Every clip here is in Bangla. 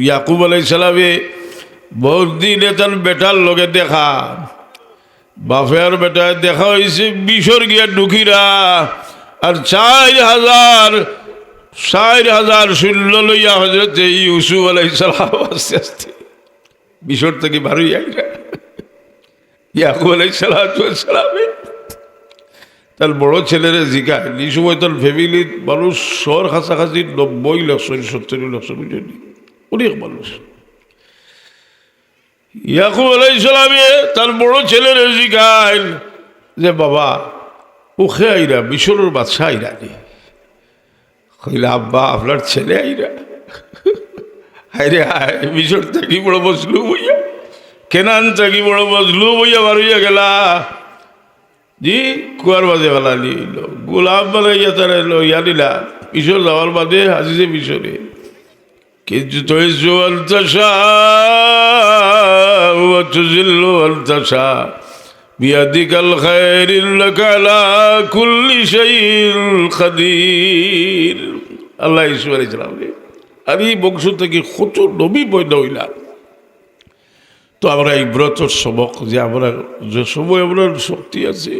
ইয়াকুব আলাইহিস সালামে বহুত দিন এতন বেটার লগে দেখা বাপের বেটায় দেখা হয়েছে মিশর গিয়া ঢুকিরা আর 4,000 শূন্য লইয়া হজরত ইউসুফ আলাইহিস সালাম আস্তে আস্তে মিশর থেকে বারোই আইরা ইয়াকুব আলাইহিস সালামে তার বড় ছেলেরা জিগায় এই সময় তার ফ্যামিলির মানুষ শহর কাছাকাছি 90,70,000 বুঝলি অনেক মানুষ। ইয়াকুব আলাইহিস সালামে তার বড় ছেলেরা জিগায় যে বাবা ওখে আইরা মিশরের বাদশাহ আইরা নি কইলা আব্বা আপনার ছেলে আইরা হাইরে হায় মিশর থাকি বড় বসলু বইয়া কেনান থাকি বড় বসলু বইয়া বারুইয়া গেলা জি কুয়ার বাজে বেলা নিল গোলাপ বানাইয়া তারা লইয়া নিলা মিশর যাওয়ার বাদে হাজিছে মিশরে কিন্তু তুইজ্জু আন তাশা ওয়া তুযিল্লু আন তাশা বিয়াদিকাল খায়র ইন্নাকা আলা কুল্লি শাইইন কাদির। আল্লাহ ইসুফ আলাইহিস সালাম আর এই বংশ থেকে কত নবী পয়দা হইলা। তো আমরা ইব্রতর সবক যে আমরা যে সময় আমরা শক্তি আছে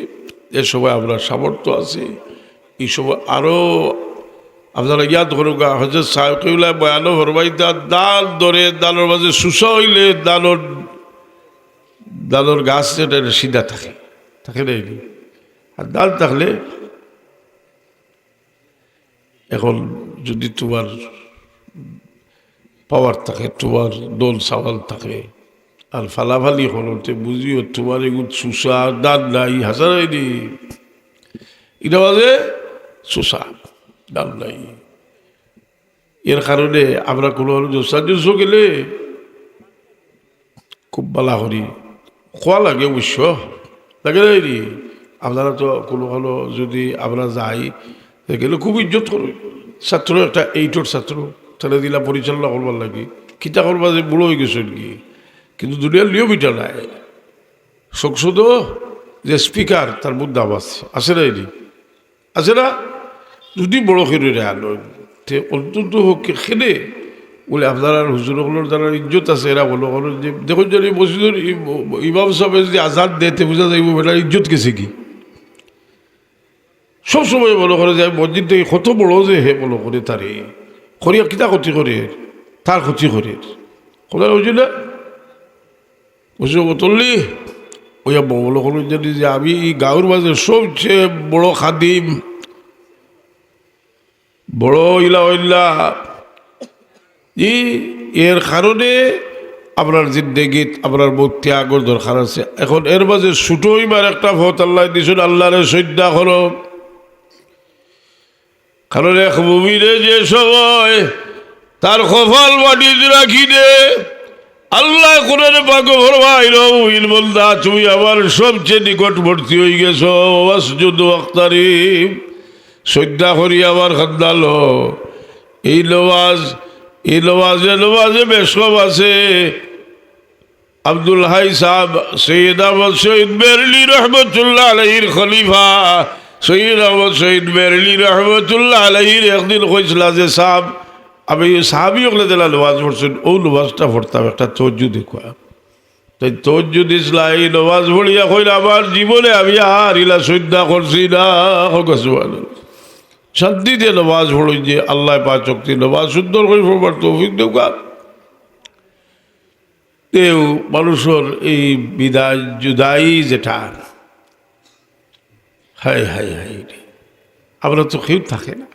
যে সময় আমরা সামর্থ্য আছে এই সময় আরও আপনারা ইয়াদ করুক হজরত সাহেবুল্লাহ বয়ানো ফরমাইতা দান ধরে দানোর মাঝে সুসা হইলে দানোর গাছ এটা সিধা থাকে না আর দান থাকলে এখন যদি তোমার পাওয়ার থাকে তোমার দোল সাওয়াল থাকে আর ফালাফালি হলতে বুঝিও তোমার এগুলো সুসা দান নাই হাজারাইনি এটা বাজে সুসা দান নাই। এর কারণে আমরা কোনো সাহায্য গেলে খুব বালা করি খোয়া লাগে অবশ্য লাগে নাইনি আপনারা তো কোনো যদি আমরা যাই গেলে খুব ইজ্জত করি ছাত্র একটা 8 ছাত্র তাহলে দিলা পরিচালনা করবার লাগে কিতা করবা যে বুড়ো হয়ে গেছে কি কিন্তু দুনিয়ার নিয়ম এটা নাই সংসদ যে স্পিকার তার মধ্যে আওয়াজ আছে না এটি আছে না যদি বড় খেলে আলো অন্তত হোক খেলে বলে আপনার হুজুরগুলোর যারা ইজ্জত আছে এরা বলো যে দেখুন যদি মসজিদের ইমাম সাহেব যদি আজাদ দেতে বোঝা যাইব বেটার ইজ্জত গেছে কি সবসময় বলো করে যায় মসজিদ থেকে কত বড় যে হে বলো করে তারে করিয়া কিতা ক্ষতি করে তার ক্ষতি করে কোথায় বুঝি না বুঝে বতলি ওই বলো করে যদি যে আমি এই গাঁর মাঝে সবচেয়ে বড় খাদিম বড় ইলা এর কারণে আপনার জিন্দেগিত আপনার মুক্তি আগর দরকার আছে। এখন এর মাঝে ছোট হইবার একটা ভোট আল্লাহ দিয়েছেন আল্লাহরে শ্রদ্ধা করো কারণ এক মুমিনে যে সময় তার কপাল মাটিতে রাখি দে আল্লাহ কোরআনে পাকে ফরমাইল মুমিন বান্দা তুমি আমার সবচেয়ে নিকটবর্তী হয়ে গেছো ওয়াসজুদ ওয়াক্তারিব শ্রদ্ধা করি আমার খান্দালো এই নওয়াজে বেশকম আছে আব্দুল হাই সাহেব সৈয়দ আহমদ শহীদ বেরলি রহমতুল্লাহ আলাইহির খলিফা সৈয়দ আহমদ শহীদ বেরলি রহমতুল্লাহ আলাইহির একদিন কইছিল যে সাহেব আমি সাহাবি ওগুলো দিলা নওয়াজ পড়ছেন ও নওয়াজটা পড়তাম একটা তজ্জু দেখা তাই তজ্জু দিসলা এই নওয়াজ পড়িয়া কইল আমার জীবনে আমি আর ইলা শ্রদ্ধা করছি না শান্তি দিয়ে নমাজ পড়ি যে আল্লাহ পাক শক্তি নমাজ সুন্দর করে পড়বার তৌফিক দেওয়া তেও মানুষের এই বিদায় জুদাই যেটা হায় আমরা তো কেউ থাকে না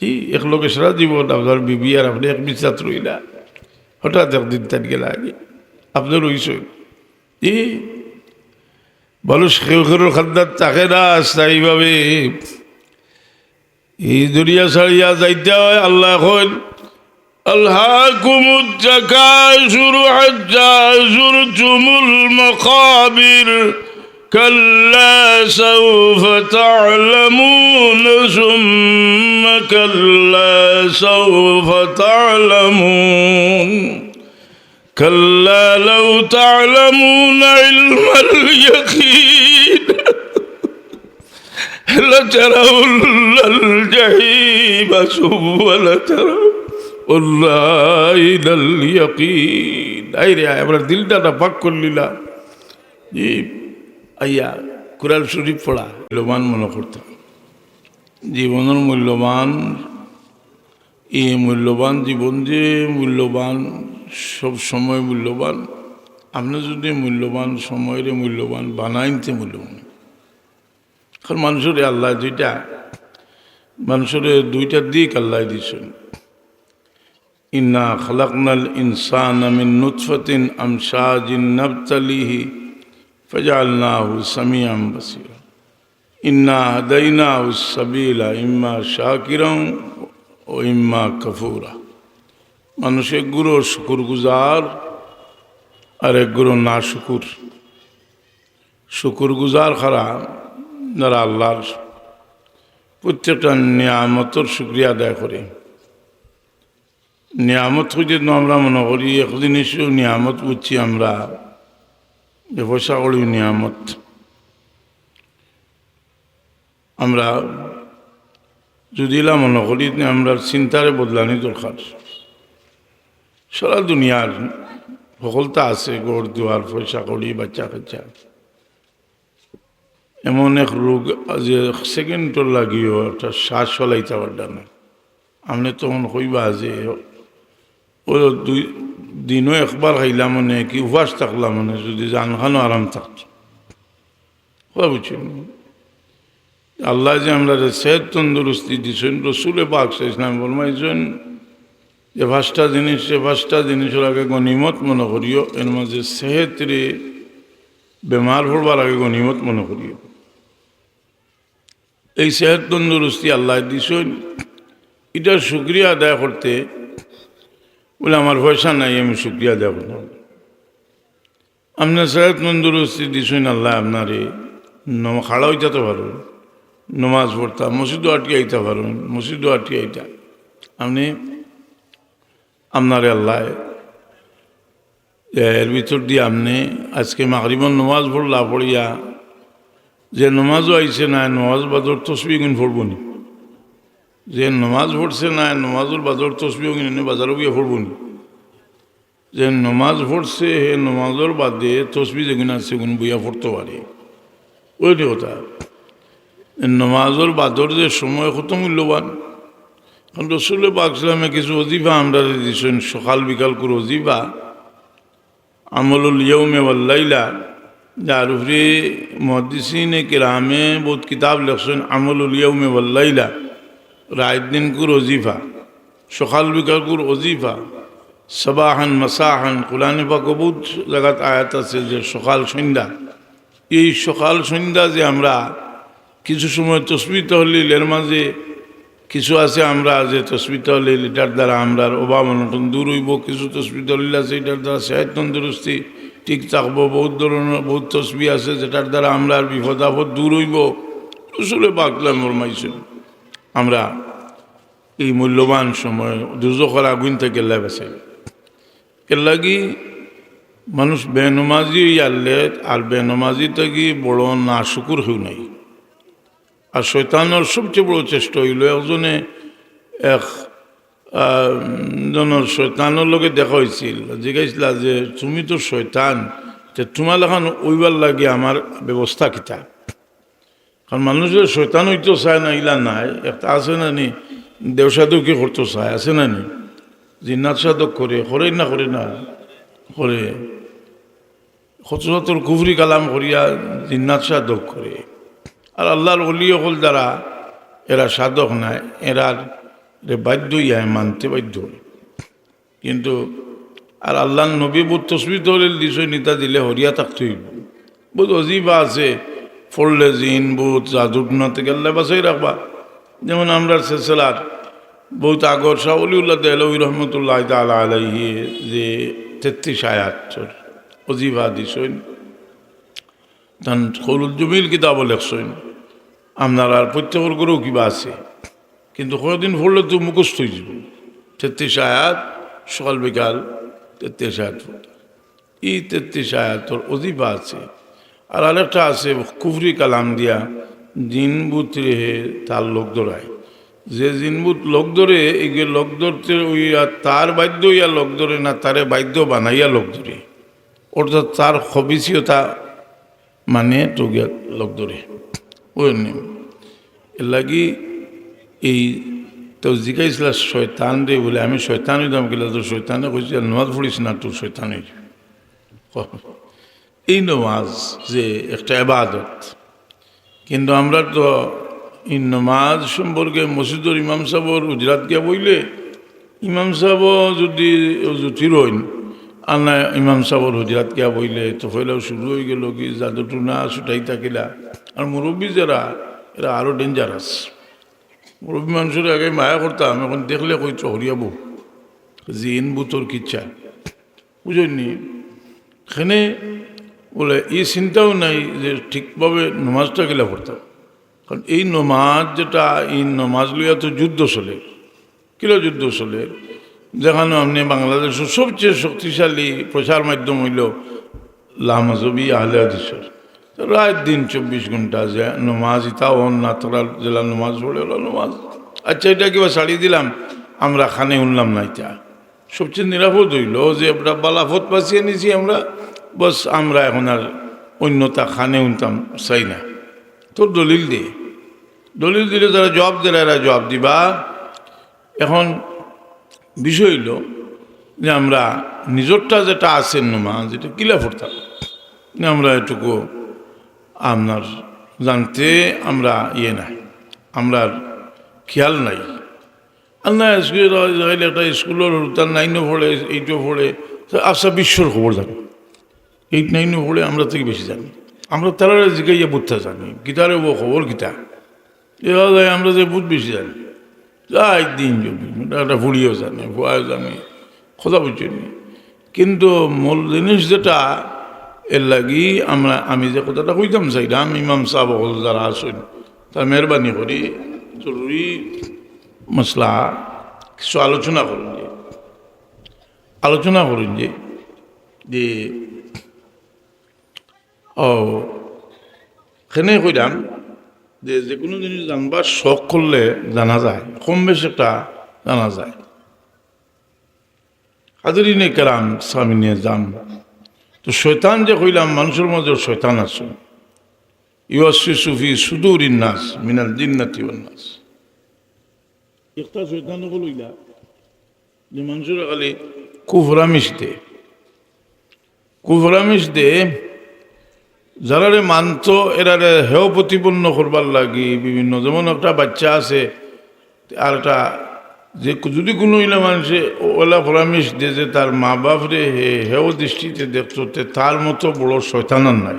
কি এক লোকে সারা জীবন আপনার বিবি আর আপনি এক বিশ্বাস রই না হঠাৎ একদিন তার গেলে আগে আপনার রইছেন মানুষ কেউ খান্দার থাকে না স্থায়ীভাবে এই দুনিয়া ছাড়িয়া যাইতে হয় আল্লাহ এখন আল্লাহকুমুত তাকাসুরু হাত্তা যুরতুমুল মাকাবির কাল্লা সাওফা তা'লামুন সুম্মা কাল্লা সাওফা তা'লামুন কাল্লা লাউ তা'লামুনা ইলমাল ইয়াকিন لترون الجحيم ثم আল্লাহ ইলাল ইয়াকিন। এই রে আমরা দিলটা পাক করলিলা জি আইয়া কুরআন শরীফ পড়া মূল্যবান মনে করতাম, জীবনের মূল্যবান। এই মূল্যবান জীবন যে মূল্যবান, সব সময় মূল্যবান। আপনি যদি মূল্যবান সময়ের মূল্যবান বানাইতে মূল্যবান। কারণ মানুষের আল্লাহ মানুষের দুইটা দিক আল্লাহ দিয়েছেন। ইন্না খালাকনাল ইনসানা মিন নুতফাতিন আমশাজিন নাবতালিহি ফাজআলনাহু সামিআন বাসীরা। ইন্না হাদাইনাহু সাবিলা ইম্মা শাকিরান ও ইম্মা কাফুরা। মানুষ এক গুরু শুকুর গুজার আর এক গুরু না শুকুর। শুকুর গুজার খারা যারা আল্লাহর প্রত্যেকটা নিয়ামতর শুক্রিয়া আদায় করে। নিয়ামত হইতে আমরা মনে করি এক জিনিসও নিয়ামত বুঝছি আমরা যে পয়সা করি নিয়ামত। আমরা যদি এলা মনে করি আমরা চিন্তারে বদলানি দরকার। সারা দুনিয়ার সকলতা আছে, ঘর দুয়ার পয়সা করি বাচ্চা কাচ্চা। এমন এক রোগ যে সেকেন্ডর লাগিও একটা শ্বাস চলাইতে পারটা না। আপনি তখন কইবা যে ও দুই দিনও একবার খাইলাম মানে কি উপাস থাকলাম মানে যদি জানখানো আরাম থাকত বুঝছেন। আল্লাহ যে আমরা সেহত তন্দুরস্তি দিচ্ছেন, রসুলে পাক ইসলাম ফরমাইছেন যে পাঁচটা জিনিসের আগে গনিমত মনে করিও। এর মাঝে সেহত রে বেমার পড়বার আগে গনিমত মনে করিও। এই সেহত তন্দুরস্তি আল্লাহ দিছেন, এটার শুক্রিয়া আদায় করতে বলে আমার পয়সা নাই আমি শুক্রিয়া আদায় করলাম। আপনার সেহত তন্দুরস্তি দিছেন আল্লাহ আপনারে খাড়া হইতে পারবেন, নমাজ পড়তাম, মসজিদও আটকে আইতে পারবেন, মসজিদও আটকে আইতা আপনি আপনারে আল্লাহ এর ভিতর দিয়ে আপনি আজকে মাগরিবন নমাজ পড়লা পড়িয়া যে নমাজও আইছে না নমাজ বাদর তসবি গুণ পড়বনি, যে নমাজ পড়ছে না নমাজের বাদর তসবিও কিনে বাজারও গিয়ে পড়বনি, যে নমাজ পড়ছে হে নমাজের বাদে তসবি যেগুন আছে গুণ বইয়া পড়তে পারে। ওইটি কথা নমাজের বাদর যে সময় কত মূল্যবান। কারণ রসুল পাক ইসলামে কিছু অজিফা আমরা দিয়েছেন, সকাল বিকাল করে অজিফা আমলুল ইয়ৌমে ওয়াল লাইলা, যার উপরে মুহাদ্দিসিনে কিরামে বহুত কিতাব লেখছেন আমলুল ইয়ৌমে ওয়াল লাইলা, রাত দিন কুর অজিফা, সকাল বিকাল কুর অজিফা, সবাহান মাসাহান। কোরআনে পাক বহুত জায়গাত আয়াত আছে যে সকাল সন্ধ্যা, এই সকাল সন্ধ্যা যে আমরা কিছু সময় তসবিহ তাহলিল এর মাঝে কিছু আছে আমরা যে তসবিহ তাহলিল এটার দ্বারা আমরা অভাব অনটন দূর হইব, কিছু তসবিহ তাহলিল আছে এটার দ্বারা সেহত তন্দুরস্তি ঠিক থাকবো, বহুত ধরনের বহুত তসবিহ আছে যেটার দ্বারা আমরা বিপদ আপদ দূর হইব। রসুলে পাক ফরমাইছেন আমরা এই মূল্যবান সময় দুজখের আগুন থেকে বাঁচাই। এর লাগি মানুষ বেনমাজি আনলে আর বেনমাজি থেকে বড় না শুকুর হই নাই। আর শয়তানের সবচেয়ে বড় চেষ্টা হইল একজনে একজনের শয়তানের লগে দেখা হয়েছিল, জিজ্ঞাসা যে তুমি তো শয়তান, তোমার এখন ওইবার লাগে আমার ব্যবস্থা কিতা। কারণ মানুষের শয়তান হইতেও চায় না, ইলা নাই একটা আছে না নি দেবসাধককে করতে চায়, আছে না নি জিন্নাত সাধক করে না করে না করে সচরাচর কুফরি কালাম করিয়া জিন্নাত সাধক করে। আর আল্লাহর ওলি হল যারা এরা সাধক নাই, এরার বাধ্যই হয় মানতে বাধ্য। কিন্তু আর আল্লাহ নবী বহুত তসবি তহলিল দিছে নিতা দিলে হরিয়া থাকতে হইব। বহুত অজিবা আছে ফললে জিন বহুত জাদুটনা থেকে আল্লাহ বাসাই রাখবা। যেমন আমরা সেসেলার বহুত আগর শাহ অলিউল্লাহ দেহলভী রহমতুল্লাহ তাআলা আলাইহি যে 33 আয়াত অজিবা দিছেন, তান কৌলুল জমিল কিতাব লেখছেন। আপনার আর প্রত্যেকের করেও কিবা আছে, কিন্তু কয়েকদিন পড়লে তো মুখস্থ হয়ে যাব। 33 আয়াত সকাল বিকাল 33 আয়াত, এই 33 আয়াতর অজিবা আছে। আর আরেকটা আছে কুফরি কালাম দিয়া জিন বুত রেহে তার লোক ধরায়, যে জিনবুত লোক ধরে এই লোক ধরতে ওইয়া তার বাদ্য ইয়া লোক ধরে না তারে বাদ্য বানাইয়া লোক ধরে অর্থাৎ তার খবিসিয়তা মানে তো গিয়া লোক ধরে ওই এর লাগি এই তো জিজ্ঞাসা শয়তান রে বলে আমি শয়তান হইতাম গেলে তো শয়তানে কইছি নামাজ পড়িস না তোর শয়তান হয়ে যাবে। এই নামাজ যে একটা ইবাদত, কিন্তু আমরা তো এই নামাজ সম্পর্কে মসজিদের ইমাম সাহেবর উজরাত গিয়া বইলে ইমাম সাহেব যদি জুতির হইন আর না ইমাম সাহেবর হুজরাত গিয়া বইলে তো ফেলেও শুরু হয়ে গেল কি জাদুটু না ছুটাই থাকিলা। আর মুরব্বী যারা এরা আরও ডেঞ্জারাস। মুরব্বী মানুষের আগে মায়া করতাম, এখন দেখলে কই চহরিয়াবো জিন বুতর কিচ্ছা বুঝেননি। এখানে বলে এই চিন্তাও নাই যে ঠিকভাবে নমাজটা গেলে পড়তাম, কারণ এই নমাজ যেটা এই নমাজ লইয়া তো যুদ্ধ চলে। কিলো যুদ্ধ চলে? যেখানে আপনি বাংলাদেশের সবচেয়ে শক্তিশালী প্রচার মাধ্যম হইল লামাজবি আহলে হাদিসের, রাত দিন 24 ঘন্টা যে নমাজ ইতাও না তোরা জেলা নমাজ পড়ে হলো নমাজ। আচ্ছা এটা কিবা ছাড়িয়ে দিলাম, আমরা খানে উনলাম না, এটা সবচেয়ে নিরাপদ হইল যে আমরা বালাফত পাচিয়ে নিছি আমরা, বস আমরা এখন আর অন্যতা খানে উনতাম চাই না। তোর দলিল দে, দলিল দিলে তারা জবাব দিলে এরা জবাব দিবা। এখন বিষয় হইল যে আমরা নিজরটা যেটা আছে নমাজ যেটা কিলা পড়তাম আমরা এটুকু আপনার জানতে আমরা নাই, আমরা খেয়াল নাই। আর না স্কুলে একটা স্কুলের তার 9 পড়ে 8 পড়ে আচ্ছা বিশ্বর খবর জানি, 8 9 পড়ে আমরা থেকে বেশি জানি। আমরা তারা জিগাইয়া বুঝতে জানি গীতারে ও খবর গীতা এরা যায়, আমরা যে বুঝ বেশি জানি যাই দিন যদি একটা ভুড়িও জানে ভুয়াও জানে কথা বুঝিনি। কিন্তু মূল জিনিস যেটা এর লাগি আমি যে কথাটা কইতাম চাইলাম, ইমাম সাহেব যারা আসেন তার মেহরবানি করি জরুরি মশলা কিছু আলোচনা করুন যে সেনে কইলাম যে কোনো জিনিস জানবার শখ করলে জানা যায়, কম বেশ একটা জানা যায়। হাজরিনে কেরাম সামিনে যান তো শয়তান যে কইলাম মানুষের মধ্যে শয়তান আছে, ইউয়াসওয়িসু ফি সুদুরিন নাস মিনাল জিন্নাতি ওয়ান নাস। একটা শয়তান কইলা যে মানুষের খালি কুফরামিশ দে যারারে মানত এরারে হেয় প্রতিপন্ন করবার লাগি বিভিন্ন, যেমন একটা বাচ্চা আছে আর একটা যে যদি কোনো ইলা মানুষে ওলা পরামর্শ দিয়ে যে তার মা বাপরে হেয় দৃষ্টিতে দেখতো তার মতো বড় শয়তান আর নাই।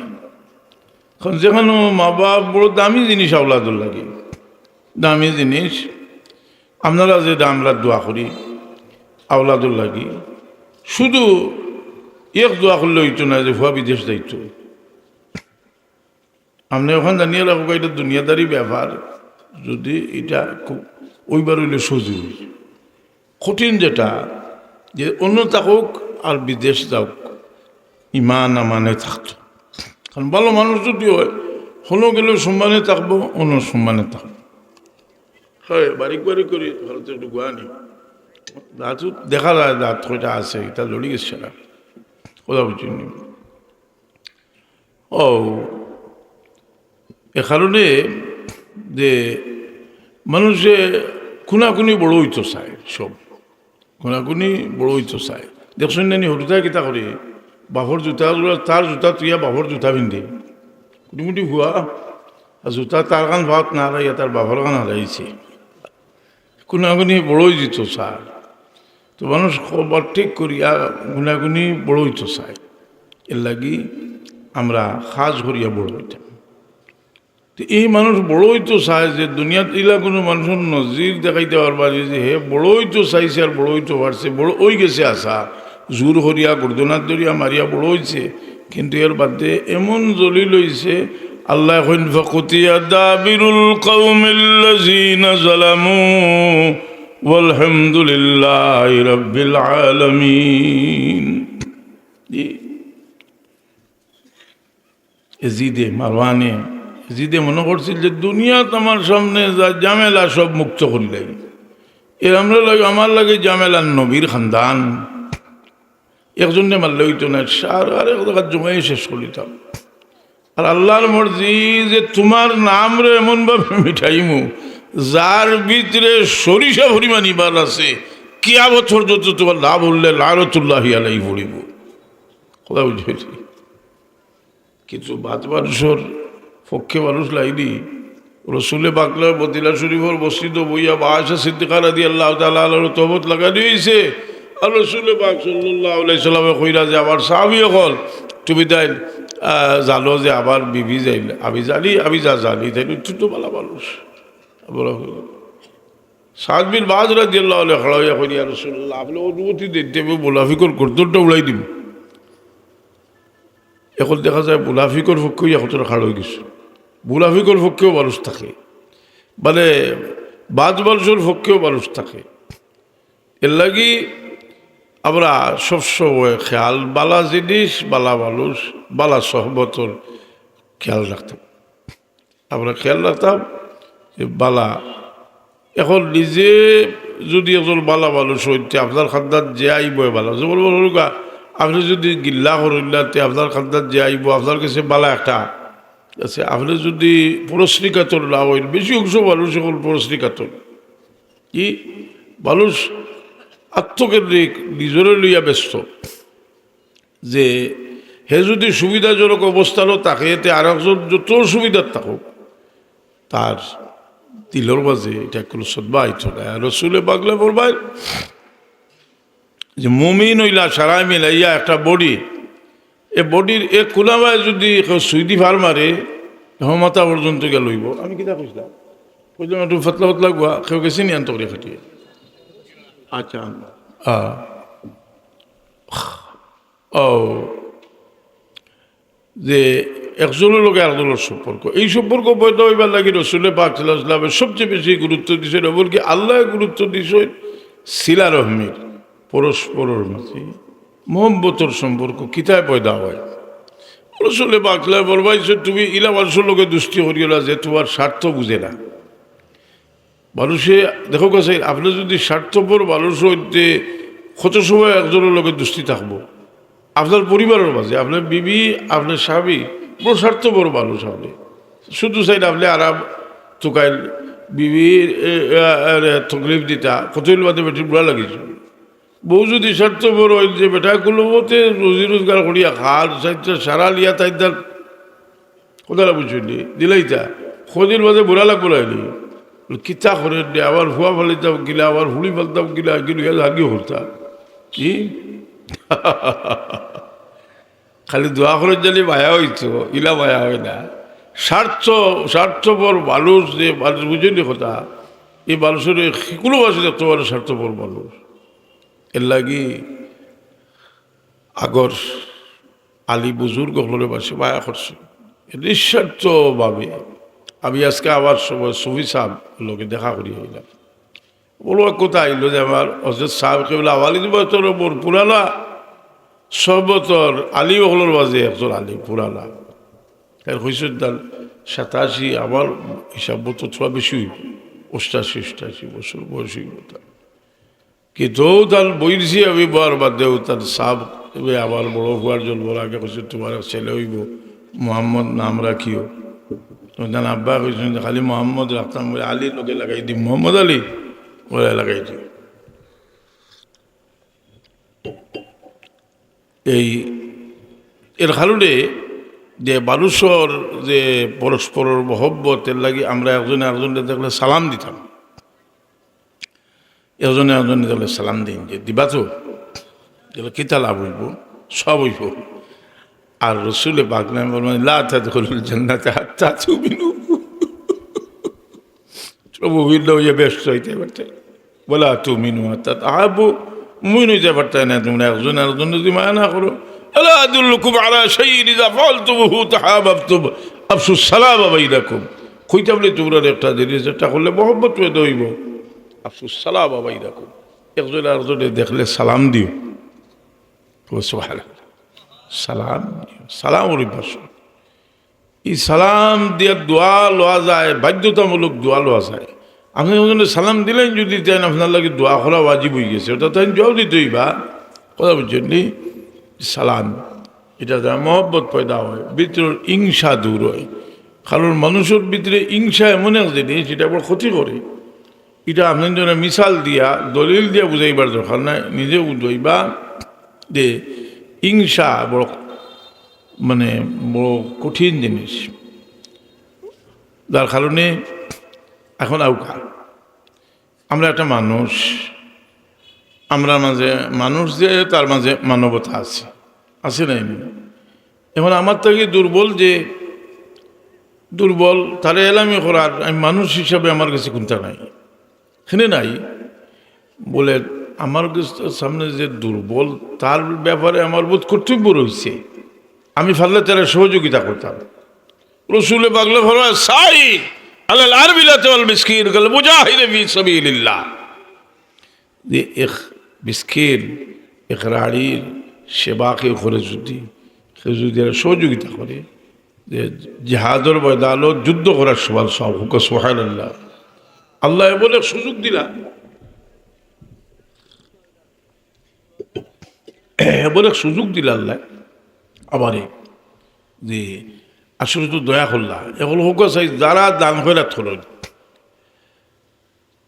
কারণ যেখানে মা বাপ বড় দামি জিনিস আওলাদুর লাগে, দামি জিনিস আপনারা যে আমরা দোয়া করি আওলাদুর লাগি, শুধু এক দোয়া করলে হইতো না যে ভুয়া বিদেশ যাইতো। আপনি ওখানে জানিয়ে রাখবো এটা দুনিয়াদারি ব্যাপার, যদি এটা খুব ওইবার হইলে সজু কঠিন যেটা যে অন্য থাকুক আর বিদেশ যাওক ইমান আমানে থাকতো। কারণ ভালো মানুষ যদি হয় হলো গেলেও সম্মানে থাকবো, অন্য সম্মানে থাকবো। হয় বারিক করি ভারতে একটু গোয়ানি দাঁত দেখা যায়, দাঁত কয়টা আছে এটা লড়ি গেছে না কথা বুঝিনি। এ কারণে যে মানুষে খুনাখুনি বড় হইতো চায়, সব খুনাখুনি বড় হইতো চায়। দেখছেন নানি হরুতা কিতা করে বাপর জুতা তার জুতা তুইয়া বাপর জুতা পিন্ধে কুটিমুটি ভুয়া, আর জুতা তার গান ভাত না হারাইয়া তার বাপর গান হারাইছে। খুনাখুনি বড় হয়ে যেত চায়, তো মানুষ খবর ঠিক করিয়া গুনাগুনি বড় হইতো চায়। এর লাগি আমরা খাস করিয়া বড় হইতাম। তো এই মানুষ বড় হইতো চায় যে দুনিয়াত ইলা কোনো মানুষের নজির দেখাইতে পারবা যে হে বড় হইতো চাইছে আর বড় হইতে পারছে, বড় হয়ে গেছে আশা জোর হরিয়া গর্দনাথ দরিয়া মারিয়া বড় হয়েছে। কিন্তু এর বাদে এমন জলিল হইছে আল্লাহ এখন ফাকুতিয়া দাবিরুল কওমিল্লাযিনা যালামু ওয়ালহামদুলিল্লাহি রাব্বিল আলামিন। এজিদে মারওয়ানে জিদে মনে করছিল যে দুনিয়াত আমার সামনে যা জামেলা সব মুক্ত করলেন, এর আমরা লাগে আমার লাগে জামেলার নবীর খানদান একজনে মারলে হইতো না, সার আর এক জায়গায় জমাই শেষ করিতাম। আর আল্লাহর মর্জি যে তোমার নাম রে এমনভাবে মিঠাইমু যার ভিতরে সরিষা পরিমাণ ইবার আছে, কিয়ামত পর্যন্ত তোমার লাভ হলে লানতুল্লাহি আলাইহি পড়িব। কথা বুঝেছি? কিন্তু বাদ মানুষের পক্ষে মানুষ লাইনি রসুলে বাকলার মদিনা শরীফর মসজিদ বইয়া বাদশাহ সিদ্দিকা রাদিয়াল্লাহু তাআলা আনহুর তহমত লাগানি হয়েছে। আর রসুলে পাক সাল্লাল্লাহু আলাইহি সাল্লামে কইরা যে আমার সাহাবী হল তুমি তাই জানো যে আমার বিবি যাইল, আমি জানি, আমি যা জানি তাই তুই তো ভালো মানুষ। সাদ বিন বাজ রাদিয়াল্লাহু আনহু খড়াইয়া কই ইয়া রাসূলুল্লাহ আপনি অনুমতি দিতে আমি মুনাফিকর গর্দনটা উড়াই দিম। এখন দেখা যায় মুনাফিকর পক্ষেও এখনটা খাড় হয়ে গেছে, মুনাফিকর পক্ষেও মানুষ থাকে, মানে বাজ মানুষের পক্ষেও মানুষ থাকে। এর লাগি আমরা সবসময় খেয়াল বালা জিনিস, বালা মানুষ, বালা সহবতর খেয়াল রাখতাম। আমরা খেয়াল রাখতাম যে বালা এখন নিজে যদি একজন বালা মানুষ হইতে আপনার খান্দার যে আইব বালা, যেমন বলুকা আপনি যদি গিল্লা করিল্লাতে আপনার খান্দার যে আইব আপনার কাছে বালা একটা আছে। আপনি যদি পুরস্কৃকাতর না হইল, বেশি অংশ মানুষ এখন পুরস্কৃকাতর কি মানুষ আত্মকেন্দ্রিক নিজরে লইয়া ব্যস্ত, যে হে যদি সুবিধাজনক অবস্থানও থাকে এতে আর একজন যত সুবিধার থাকুক তার দিলর মাঝে এটা কোনো সদ্বা আইত না। রসুলে বাগলা বলবাই যে মুমিন হইলা সারাই মিলাইয়া একটা বডি, এ বডির এক কোনাবায় যদি কেউ সুইদি ফার মারে হমাতা পর্যন্ত গেল লইব। আমি কিতা কইলাম কইলাম একটু ফতলা ফতলা গুয়া কেউ গেছি নি আন্ত করে খাটিয়ে। আচ্ছা ও যে একজনের লোক আরেকজনের সম্পর্ক, এই সম্পর্ক বৈধ হইবার লাগে রসুলে পাক সাল্লাল্লাহু আলাইহি ওয়াসাল্লাম সবচেয়ে বেশি গুরুত্ব দিয়েছেন, এমনকি আল্লাহ গুরুত্ব দিয়েছেন সিলা রহমির পরস্পরের মাঝে মোহব্বতর সম্পর্ক কিতায় পয়দা হয়। রসুলে পাক সাল্লাল্লাহু আলাইহি ওয়াসাল্লাম বলবাইছে তুমি ইলা মানুষের লোকে দুষ্টি করিও না যে তোমার স্বার্থ বুঝে না। মানুষে দেখো কাছে আপনি যদি স্বার্থপর মানুষ হইতে কত সময় একজনের লোকের দুষ্টি থাকবো, আপনার পরিবারের মাঝে আপনার বিবি আপনার স্বামী বড় স্বার্থপর মানুষ, আপনি শুধু চাইলে আপনি আরাম তোকাইল বিবির তকলিফ দিতা কতইল বাদে বেটির বুড়া লাগিয়েছে। বউ যদি স্বার্থপর হইল যে বেটা কোনোমতে রুজি রোজগার করিয়া খাল সারা লিয়া তাই তার কোথাও বুঝলি দিলেই তা খোঁজের মাঝে বুড়া লাগবো লাগলি কিতা করে আবার ভুয়া ফেলিতাম গিলা আবার হুড়ি ফেলতাম গিলা গিলু হাগিয়ে করতাম কি খালি দোয়া করে জানি মায়া হইতো, ইলা মায়া হয় না। স্বার্থপর মানুষ যে মানুষ বুঝলি কথা, এই মানুষের কোনো বাসে তোমার স্বার্থপর মানুষ। এর লাগি আগর আলী বুজুর্গ হলে বাসে মায়া করছে নিঃস্বার্থভাবে। আমি আজকে আবার সময় সুফি সাহেব লোকে দেখা করি হইলাম, বলবো কোথায় আইলো যে আমার হজরত সাহেবকে বলে আওয়ালি বছর মোর পুরানা সর্বতর আলী হলোর মাঝে একজন আলী পুরানা এর হয়েছে তার 87, আমার হিসাব মতো থোড়া বেশি হইব 88 বছর বয়স হইব তার। কিন্তু তার বইছি আমি বর বাদেও তার সাহেব আমার বড় হওয়ার জন্য আগে কইছে তোমার ছেলে হইব মোহাম্মদ নাম রাখিও। তার আব্বা কইছেন খালি মোহাম্মদ রাখতাম বলে আলীর লোকে লাগাই দিই, মোহাম্মদ আলী ওরা লাগাই দিই। এই এর কারণে যে মানুষের যে পরস্পরের মহব্বতের লাগি আমরা একজনে একজনের দেখলে সালাম দিতাম, একজনে একজনে দেখলে সালাম দিন যে দিবা তো দেখলে কিতা লাভ হইব, সব হইব। আর রসুলে বাগলাম বলবেন লা তাদখুলুল জান্নাতা হাত্তা তুমিনু, প্রভুবিল্লা হইয়া ব্যস্ত হইতে পারতেন বলা তুমিনু হাত্তা তাহাব্বু, মুমিন হইতে পারতেন না তোমরা একজন আরেকজন যদি মায়া না করো। আলা আদুল্লুকুম আলা শাইইন ইযা ফাআলতুমুহু তাহাবাবতুম আফশুস সালামা বাইনাকুম, কইতা বলে তোমরা একটা জিনিস যেটা করলে মহব্বত পেয়ে হইব, আফশুস সালামা বাইনাকুম, একজন আরেকজনে দেখলে সালাম দিও। সুবহানাল্লাহ, সালাম সালাম অভ্যাস। এই সালাম দিয়ে দোয়া লওয়া যায়, বাধ্যতামূলক দোয়া লওয়া যায়। আপনি ওখানে সালাম দিলেন যদি দেন আপনার লাগে দোয়া করা ওয়াজিব হয়ে গেছে, ওটা তাই জবাব দিতেই বা কথা বুঝছেন নি। সালাম এটা দ্বারা মহব্বত পয়দা হয়, ভিতরের হিংসা দূর হয়। কারণ মানুষের ভিতরে হিংসা এমন এক জিনিস যেটা বড় ক্ষতি করে। এটা আপনার জন্য মিসাল দিয়া দলিল দিয়া বুঝাইবার দরকার নাই, নিজে বুঝাইবা যে হিংসা বড় মানে বড় কঠিন জিনিস। যার কারণে এখন আউকা আমরা একটা মানুষ, আমরা মাঝে মানুষ যে তার মাঝে মানবতা আছে, আছে নাই? এখন আমার থেকে দুর্বল যে দুর্বল তারা এলামি করার আমি মানুষ হিসাবে আমার কাছে কোনটা নাই, এখানে নাই বলে আমার সামনে যে দুর্বল তার ব্যাপারে আমার বোধ কর্তব্য রয়েছে, আমি ফারলে তারা সহযোগিতা করতাম। রসুলে বাগলে ফরমায় সাই আলাল আরবিলাতে ওয়াল মিসকিন কাল মুজাহিদি ফি সাবিলিল্লাহ, যে এক মিসকিন এক রাড়ির সেবাকে করে যদি সহযোগিতা করে, যে জিহাদর ময়দানত যুদ্ধ করার সমান সব হুক সুবহানাল্লাহ। আল্লাহ বলে সুযোগ দিলা, বলে সুযোগ দিলা আল্লাহ আবারে যে আসলে তো দয়া করলা। এখন হোক চাই যারা দান করে থলেন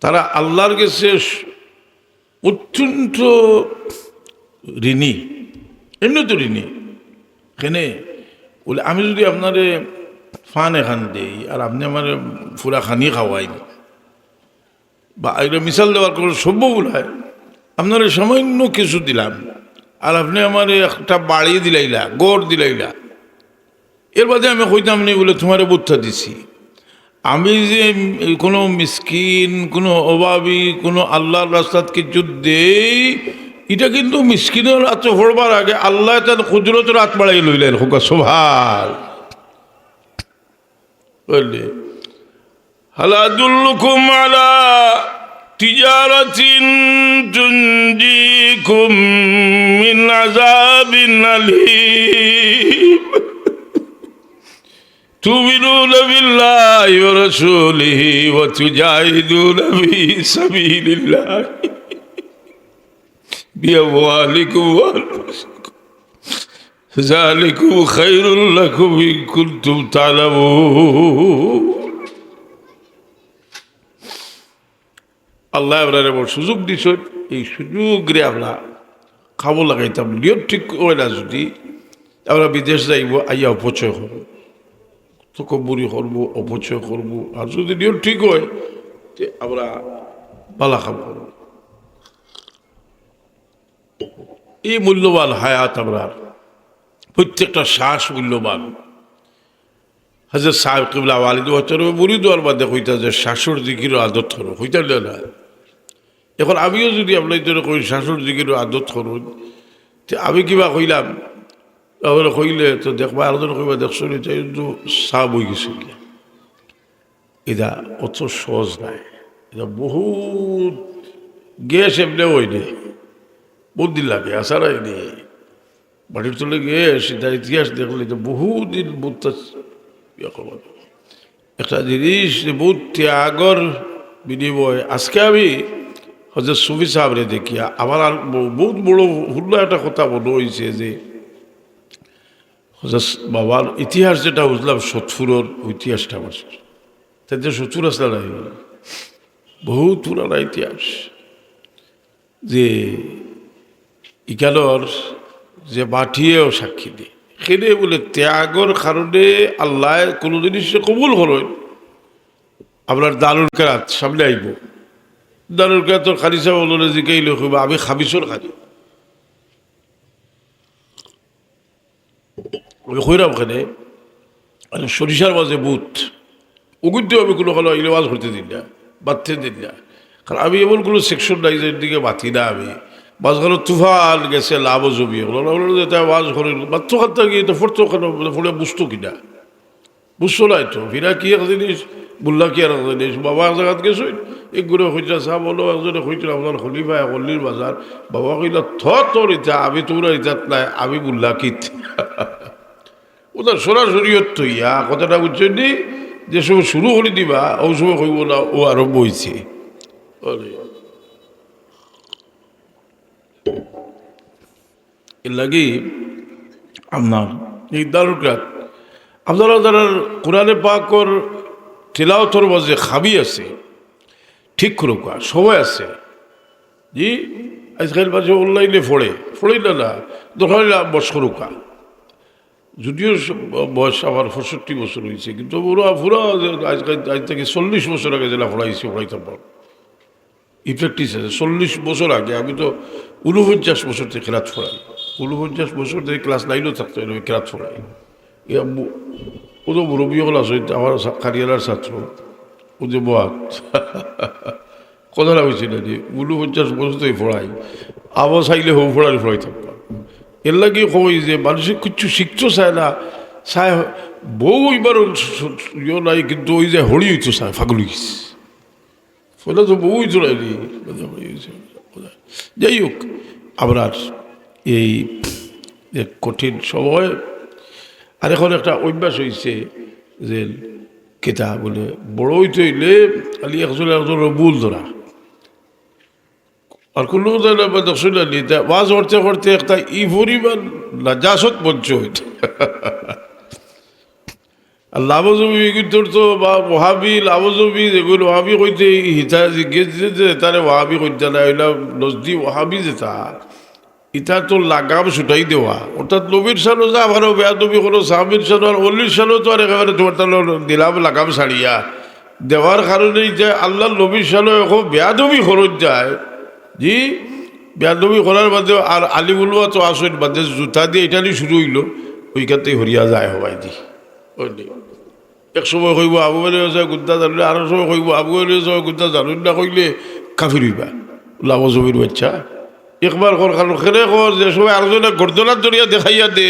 তারা আল্লাহর কাছে অত্যন্ত ঋণী, এমনি তো ঋণী। কেনে বলে আমি যদি আপনারে ফান এখান দেই আর আপনি আমার ফুরা খানি খাওয়াই বা এটা মিশাল দেওয়ার কোনো সম্ভব হয়, আপনার সামান্য কিছু দিলাম আর আপনি আমার একটা বাড়ি দিলাইলা, গড় দিলাইলা, এর বাদে আমি কইতাম নি বলে তোমার বুদ্ধা দিছি। আমি যে কোনো মিসকিন, কোনো অভাবী, কোনো আল্লাহর রাস্তাত কিছু দেই, এটা কিন্তু মিসকিনের হাত পড়বার আগে আল্লাহ তার কুদরতের হাত বাড়াই লইলেন হোকা সোভাল। বুঝলি হাল আদুল্লুকুম আলা তিজারাতিন তুনজিকুম মিন আযাবিন আলীম তুমিনুনা বিল্লাহি ওয়া রাসূলিহি ওয়া তুজাহিদুনা ফি সাবিলিল্লাহ বিআমওয়ালিকুম ওয়া আনফুসিকুম যালিকুম খায়রুল লাকুম ইন কুনতুম তা'লামুন। আল্লাহ আপনার এবার সুযোগ দিছ, এই সুযোগ রে আমরা খাবো লাগাইতাম। নিয়ত ঠিক হয় না, যদি আমরা বিদেশ যাইব আইয়া অপচয় করবো, তকব্বুরি করবো, অপচয় করবো। আর যদি নিয়ত ঠিক হয় আমরা বালা খাবো। এই মূল্যবান হায়াত আমরা প্রত্যেকটা শ্বাস মূল্যবান। হাজরত সাহেব কিবলা ওয়ালিদ মুড়ি দেওয়ার বাদে কইতা যে শাশুর দিকিরও আদত করো, হইতা না। এখন আমিও যদি আপনার জন্য কই শাশুর দিকিরও আদত করুন, আমি কিবা কইলাম তাহলে কইলে তো দেখবা আলোচনা কইবা দেখছো এটা কিন্তু সাপ হয়ে গেছে। এটা অত সহজ নাই, এটা বহুত গ্যাস এমনি হয়নি, বহুত দিন লাগে আসারাই নেই। বাড়ির চলে গ্যাস, তার ইতিহাস দেখলে এটা বহুত দিন বুঝতে একটা জিনিস বহুত ত্যাগর বিনিময়। আজকে আমি হজরত সুফি সাহেবরে দেখিয়া আমার আর বহুত বড় হুল্ল একটা কথা বলো হয়েছে যে হজরত বাবার ইতিহাস যেটা বুঝলাম, সৎফুরর ইতিহাসটা আমার তাদের সত্তর আসলে নাই, বহুত পুরানা ইতিহাস। যে ইকানোর যে বাঠিয়েও সাক্ষী দিয়ে সেটা বলে ত্যাগর কারণে আল্লাহ কোনো জিনিস কবুল করেন। আপনার দারুল কেরাত সামনে আইব, দারুল কেরাতর খালি সাহেব বললে জিকাইলে কইবা আমি খাবিসর খালি কইরাম খানে সরিষার মাঝে বুথ ওগুনতে আমি কোনো কালো ইলেওয়াজ করতে দিন না, বাঁধতে দিন না। কারণ আমি এমন কোনো সেকশন নাই যে দিকে বাঁধি না। আমি বাসগুলো তুফান গেছে লাভও জমি ওয়াজ করে বাচ্চ খাতা গিয়ে তো ফোরতো ফোরে বুঝতো কিনা, বুঝতো নাই তো ফিরা কি এক জিনিস বুল্লা কি আর এক জিনিস। বাবা এক জায়গাত গেছো একগুলো হইতা চা বলো, একজনে হইছিল আপনার খলিফা হল্লির বাজার। বাবা কইলা তোর ইটা আমি তোর ইটাত নাই, আমি বুল্লা কিত ওটা সরাসরি তো ইয়া কথাটা বুঝছেন নি, যে সময় শুরু করে দিবা ওই সময় কইব না ও আরম্ভ হয়েছে। এর লাগি আপনার এই দারুকাত আপনারা যারা কোরআনে পাকর তেলাওয়াতর মাঝে খাবি আছে ঠিক করুকা সবাই আছে জি। আজকাল মাঝে অনলাইনে ফোড়ে না দরকার বস করুকা, যদিও বয়স আমার 65 বছর হয়েছে, কিন্তু পুরা পুরা আজকাল আজ থেকে 40 বছর আগে যেটা পড়াইতাম ইফেক্টিস আছে। 40 বছর আগে আমি তো 49 বছর থেকে ক্লাস পড়াই, 49 বছর থেকে ক্লাস 9ও থাকতো ক্লাস পড়াই। ও তো মুরব্বী হল আছে আমার কারিয়ালার ছাত্র, ও যে বাত কথাটা হয়েছিল যে 49 বছর থেকে পড়াই, আবার চাইলে হো পড়াই থাকতাম। এর লাগে কই যে মানুষের কিছু শিখতে চায় না, চায় বউ এবার ইয়ে নাই, কিন্তু ওই যে হরি হইতো চায় ফাগুলি গেছে ফলে তো বউই চড়াইনি। যাই হোক, আপনার এই কঠিন সময় আর এখন একটা অভ্যাস হয়েছে যে কেতা বলে বড় হইতে হইলে খালি একজন ভুল ধরা আর কোনো দর্শন ওয়াজ করতে করতে একটা ই পরিমাণ লাজাসত মঞ্চ হইত। আর লাভজমি কিন্তু তো বা ওহাবি লাভজমি যেগুলো ওহাবি কইতে হিতা জিজ্ঞেস যে তারে ওহাবি কইতে না এলা নজদি ওহাবি যেটা ইটা তো লাগাম ছুটাই দেওয়া, অর্থাৎ নবীর সানো যা আমারও বেয়া নবী কোনো সাহাবির সানো আর অল্লির সানো তো আর একেবারে তোমার তার দিলাম লাগাম ছাড়িয়া দেওয়ার কারণেই যে আল্লাহ নবীর সানো এখন বেয়া নবী খরচ যায় জি। বেয়াদবি করার বাদে আর আলিমুল্লাহ তো আসেন বাদে জুতা দিয়ে এটারই শুরু হইল, ওইখানতেই হরিয়া যায় হবাই দি। এক সময় কইব আবু বলে গুদ্দা জানুন, আরো সময় কইব আবু বলে গুদ্দা জানুন না, কইলে কাফির হইবা লাভজমির বাচ্চা। একবার কর কারণ খেলে কর যে সময় আরেকজনে গর্দনার দরিয়া দেখাইয়া দে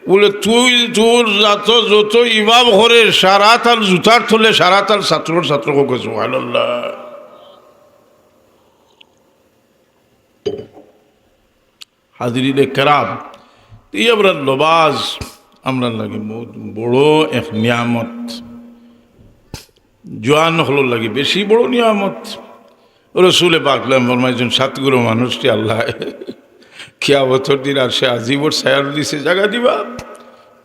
বলে তুই তোর যত ইমাম করে সারা তার জুতার থলে সারা তার ছাত্রকে কেছো সুবহানাল্লাহ। হাজিরিনে কেরাম, এই আমরা নমাজ আমরা লাগে বড় এক নিয়ামত, জোয়ান হলো লাগে বেশি বড় নিয়ামত। রসুলে পাকলাম ফরমাইছেন সাতগুলো মানুষটি আল্লাহ কিয়ামতের দিন আর সে আজীবর ছায়ার দিছে জায়গা দিবা।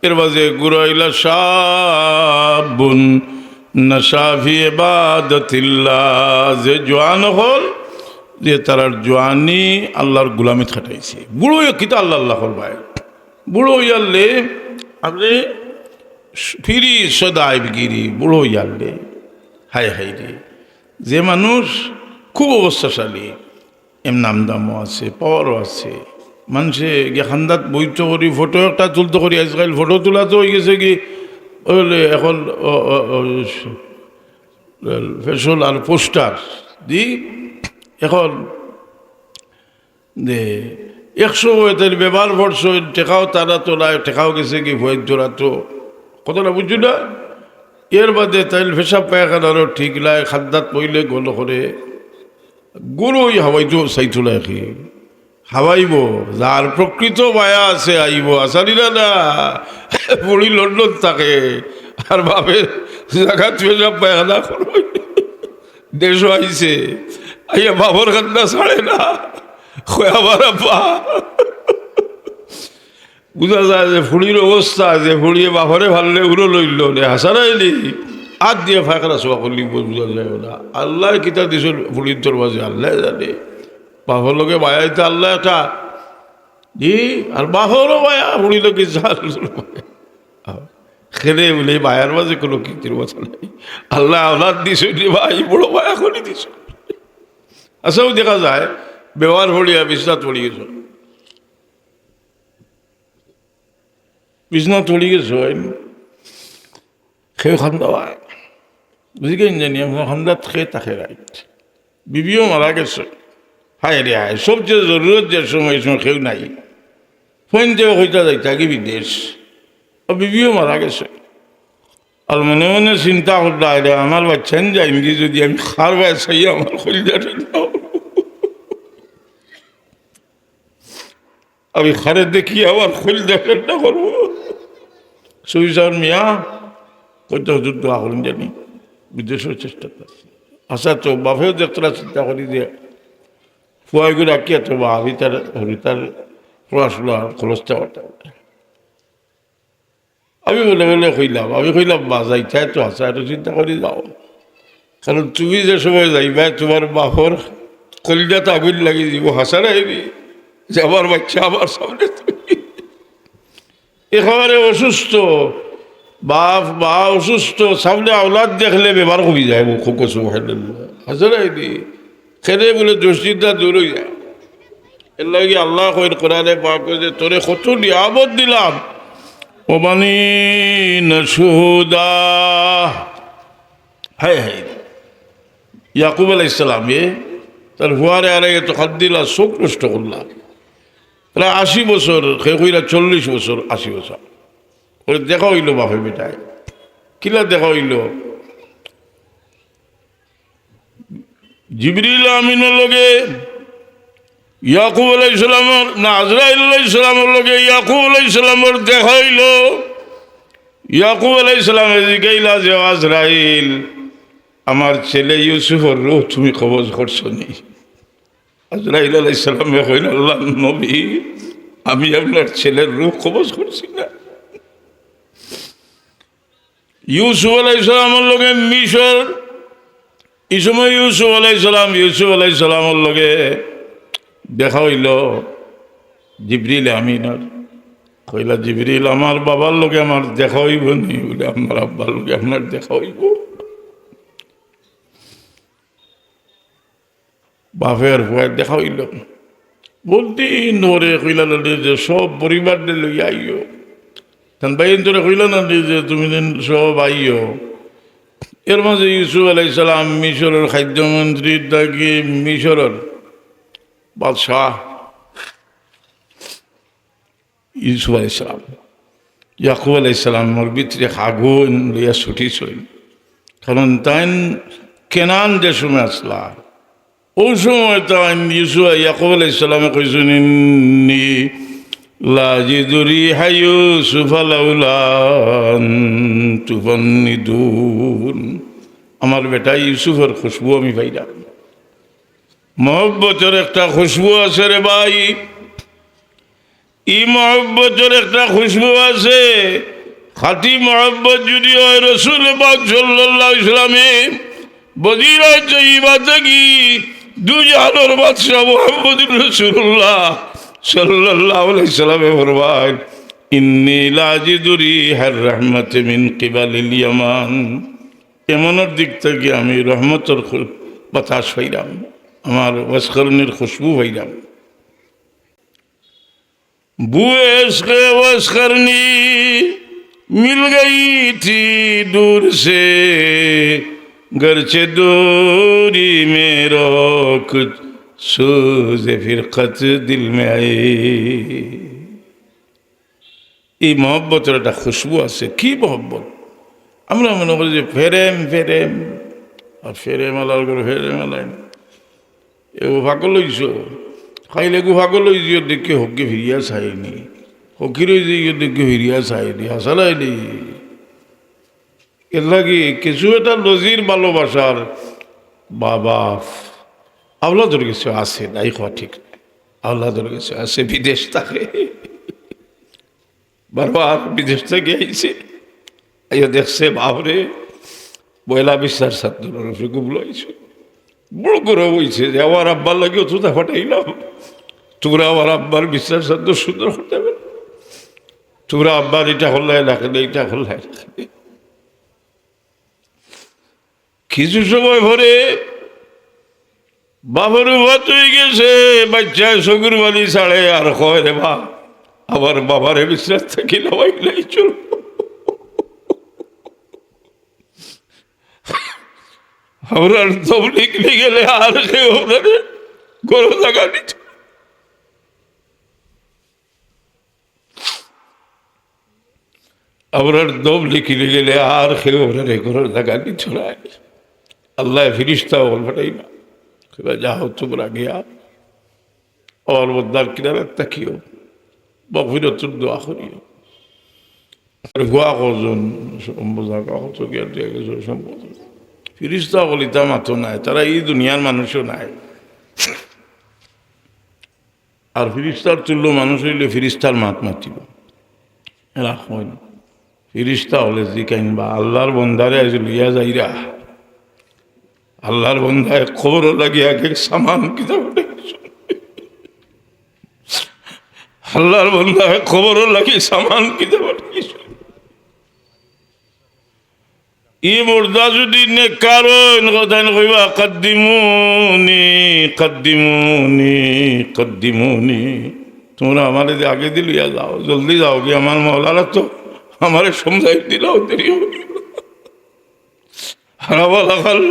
এর মাঝে গুরাইলা শাবুন নাশা ফি ইবাদাতিল্লাহ, যে জোয়ান হল যে তারার জোয়ানি আল্লাহর গুলামি খাটাইছে। বুড়ো কিতা আল্লাহ আল্লাহ ভাই বুড়ো ইয়ারলে আপনি ফিরি সদাই গিরি বুড়ো ইয়ারলে হাই হাই রে, যে মানুষ খুব অবস্থাশালী, এম নাম দামও আছে পাওয়ারও আছে, মানুষে গিয়ে খান্দাত বইতে করি ফটো একটা তুলতে করি, আজকাল ফটো তোলা তো হয়ে গেছে কি এখন ফেশন আর পোস্টার দি। এখন যে 100 তাই ব্যবহার করছো টেকাও তারা তো নাই, টেকাও গেছে কি ভয়ের জোড়া তো কথাটা বুঝছো না। এর বাদে তাই পেশাব পায়খানারও ঠিক নাই, খাদ্যাত পইলে গল করে গরুই হাওয়াইতো চাইতো না কি হাওয়াইব, যার প্রকৃত মায়া আছে আইব আসারিরা না বুড়ি লন্ডন থাকে আর বাপের জায়গা পেশাব পায়খানা করো দেশ আইছে আইয়া বাবর কান্না ছাড়ে না আবার আব্বা বুঝা যায় যে ফুড়ির অবস্থা, যে ফুড়িয়ে বাপরে ভাললে উড়ো লইল নে হাসারাইলি হাত দিয়ে ফাঁকরা শোয়া করলি বোঝা যায় না। আল্লাহ কিতা দিস ফুড়ির তোর মাঝে আল্লাহ জানে, বাপর লোকে মায়াইতে আল্লাহ একটা জি, আর বাপরও মায়া ফুড়ি লোকে খেলে বলে মায়ার মাঝে কোনো কীর্তির কথা নাই। আল্লাহ আল্লাহ দিস ভাই বড় মায়া করে দিস। আচ্ছাও দেখা যায় ব্যবহার ভরিয়া বিশ্বনাথ পড়ি গেছ, বিশ্বনাথ পড়ি গেছ খেয়ে খান্দা বুঝি কেন জানি খান্দাত খেয়ে তাকে রাইট বিবিও মারা গেছে। হায় রে হায়, সবচেয়ে জরুরত যে সময় কেউ নাই ফোন যে হইতা যাইতা কি বিদেশ, বিবিও মারা গেছে। আর মনে মনে চিন্তা করতে রে আমার বাচ্চান যাইনি যদি আমি খার বাচ্চাই আমার খরিদাটা আমি খারে দেখি আবার খরিদাটা করবো। সুইজার মিয়া কইতে হুজুর দোয়া করেন জানি বিদেশের চেষ্টা করছি আচ্ছা তো বাপেও দেখতরা চিন্তা করি যে ফুয়াইগুলো রাখিয়া তো বা হরিতার পড়াশোনা খরচটা আমি বলে বলে কইলাম বা যাইতে তো আসা একটু চিন্তা করি যাও কারণ তুমি যে সময় যাইবা তোমার বাপর কলিজাতে আগুন লাগিয়ে দিব হাসা রাখবি যে আমার বাচ্চা আমার সামনে তুমি একেবারে অসুস্থ বাপ মা অসুস্থ সামনে আওলাদ দেখলে বেমার কমে যায় খুব কসু হাসা রাখবি খেলে বলে দুশ্চিন্তা দূর হয়ে যায় এর লাগে আল্লাহ কইর কোরআনে পাক যে তোরে কত নিয়ামত দিলাম وبنين شهودا হায় হায় ইয়াকুব আলাইহিস সালাম তার হুয়ারে আলাইহি তকদ্দিলা চোখ নষ্ট করলা প্রায় 80 বছর কইরা 40 বছর 80 বছর ওরে দেখা হইল বাপে বেটায় কিলা দেখা হইল জিবরিল আমিনের লগে ইয়াকুব আলাইহিস সালামের না আজরাইল আলাইহিস সালামের লগে ইয়াকুব আলাইহিস সালামের দেখা হইল ইয়াকুব আলাইহিস সালাম জিগাইলা যে আজরাইল আমার ছেলে ইউসুফের রূহ তুমি কবজ করছো নি আজরাইল আলাইহিস সালাম কইল আল্লাহ নবী আমি আপনার ছেলের রূহ কবজ করছি না ইউসুফ আলাইহিস সালামের লগে মিশর এই সময় ইউসুফ আলাইহিস সালামের লগে দেখা হইল জিবরিল আমিনার কইলা জিবরিল আমার বাবার লোকে আমার দেখা হইব নি বলে আপনার আব্বার লোকে আপনার দেখা হইব বাপের ভয় দেখা হইল বলতে ধরে কইলা যে সব পরিবার লইয়া আইও তখন বাইন ধরে কইল না যে তুমি সব আইও এর মাঝে ইউসুফ আলাইহিস সালাম মিশরের খাদ্যমন্ত্রীর ডাকি মিশরের বাদশাহ ইউসুফ আলাইহিস সালাম ইয়াকুব আলাইহিস সালামের ভিতরে আগুন লইয়া ছুটিছিল কারণ তাইন কেনান যে সময় আসলা ওই সময় তাইন ইয়াকুব আলাইহিস সালামে কইছেন ইন্নী লাজিদু রিহা ইউসুফ লাউলা তুফন্নিদুন আমার বেটা ইউসুফের খুশবু আমি পাইলাম মহব্বতের একটা খুশবু আছে রে ভাই ই মহব্বতের একটা খুশবু আছে খাঁটি মহব্বত যদি হয় রসুল পাক সাল্লাল্লাহু আলাইহি সাল্লামে বজিরায় তৈবা থেকে দুজাহানের বাদশাহ মুহাম্মদুর রাসূলুল্লাহ সাল্লাল্লাহু আলাইহি সাল্লামে ফরমান ইন্নী লাজিদু রিহার রাহমাতি মিন কিবালিল ইয়ামান এমনের দিক থেকে আমি রহমতের বাতাস পাইলাম আমার ওয়াসকরনির খুশবু পাইলাম বুয়ে ইশকে ওয়াসকরনি মিল গई थी दूर से गरचे दूरी में रोक सूज़े फिरकत दिल में आए এই মহব্বতের একটা খুশবু আছে কি মহব্বত আমরা মনে করি যে ফেরেম ফেরেম আর ফেরেম আলার করে ফেরেম আলাই এ ভাগল হইছ খাইলে গু ভাগল হইছ দেখে হকি ফিরিয়া চাইনি হকির হয়েছে দেখে ফিরিয়া চাইনি হাসালাইনি এর লাগে কিছু একটা নজির ভালোবাসার বাবা আল্লাহর কিছু আছে নাই হওয়া ঠিক আল্লাহর কিছু আছে বিদেশ থাকে বারবার বিদেশ থেকে আইছে আইয়া দেখছে বাপরে বয়লা বিশ্বাস ছাত্র গুবলো আইছে বড় করে হয়েছে যে আমার আব্বার লাগেও তুতা ফাটাইলাম তোরা আমার আব্বার বিশ্বাস ছাত্র সুন্দর করতে হবে তোরা আব্বার এটা হল্লায় রাখে এইটা হল্লায় রাখে কিছু সময় ভরে বাবার ভাত হয়ে গেছে বাচ্চা শকুর বালি ছাড়ে আর কয় রে বা আবার বাবারে বিশ্বাস থাকি নাই চল আমরা দম লিখলে গেলে আর কেউ গরম লাগা নিত আমরা দম লিখলে গেলে আর কেউ গরম লাগা নিত না আল্লাহ ফিরিস্তা বলবাটাই না যাও তোমরা গিয়া और वो दर किनारे तकियो बफिरतुल दुआ करियो ভুয়া কজন ফিরিস্তা বলিতা মাতো নাই, তারা এই দুনিয়ার মানুষও নাই। আর ফিরিস্তার তুল্য মানুষ হইলে ফিরিস্তার মাত মাতিব, এরা হয় ফিরিস্তা হলে জিকাইন বা আল্লাহর বন্ধারে আজ লইয়া যাইরা, আল্লাহর বন্ধায় খবর লাগে আগে সামান কিতাব, আল্লাহর বন্ধায় খবর লাগে সামান কিতাব। ই মুর্দা যদি নেকারন কথা কইবা কদ্দিমুনি কদ্দিমুনি কদ্দিমুনি, তোমরা আমার আগে দিলিয়া যাও, জলদি যাও কি আমার মৌলারা তো আমারে সমঝাই দিলাও দেরি হারাবাল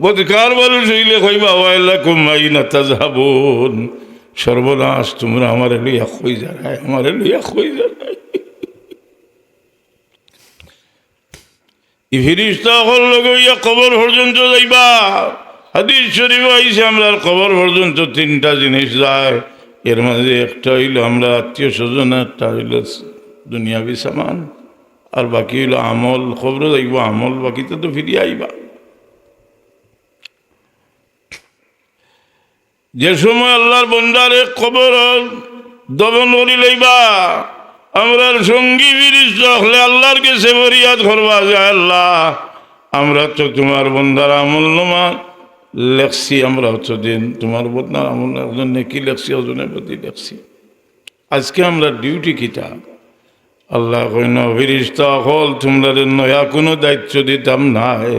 বদকার মানুষ হইলে কইবা ওয়াইলাকুম আইনা তাযহাবুন, সর্বনাশ তোমরা আমারে লইয়া কই যায়, আমারে লইয়া কই যায়। ফিরিস্তা হল লইয়া কবর পর্যন্ত যাইবা। হাদিস শরীফ আইছে আমরা কবর পর্যন্ত তিনটা জিনিস যায়, এর মাঝে একটা হইল আমরা আত্মীয় স্বজন, একটা হইল দুনিয়াবি সামান, আর বাকি হইল আমল। খবর যাইব আমল, বাকিতে তো ফিরিয়ে আইবা। যে সময় আল্লাহর বন্দারে কবর দমন করি লইবা, আমরা সঙ্গী ফিরিস্তা হলে আল্লাহর কাছে ফরিয়াদ করবা যে আল্লাহ আমরা তো তোমার বন্দার আমল নামা লেখছি, আমরা হচ্ছে দিন তোমার বন্দার আমল একজন নেকি লেখছি, ওজনের প্রতি লেখছি, আজকে আমরা ডিউটি কিটা। আল্লাহ কইন ফিরিস্তা হল তোমরা নয়া কোনো দায়িত্ব দিতাম নাই,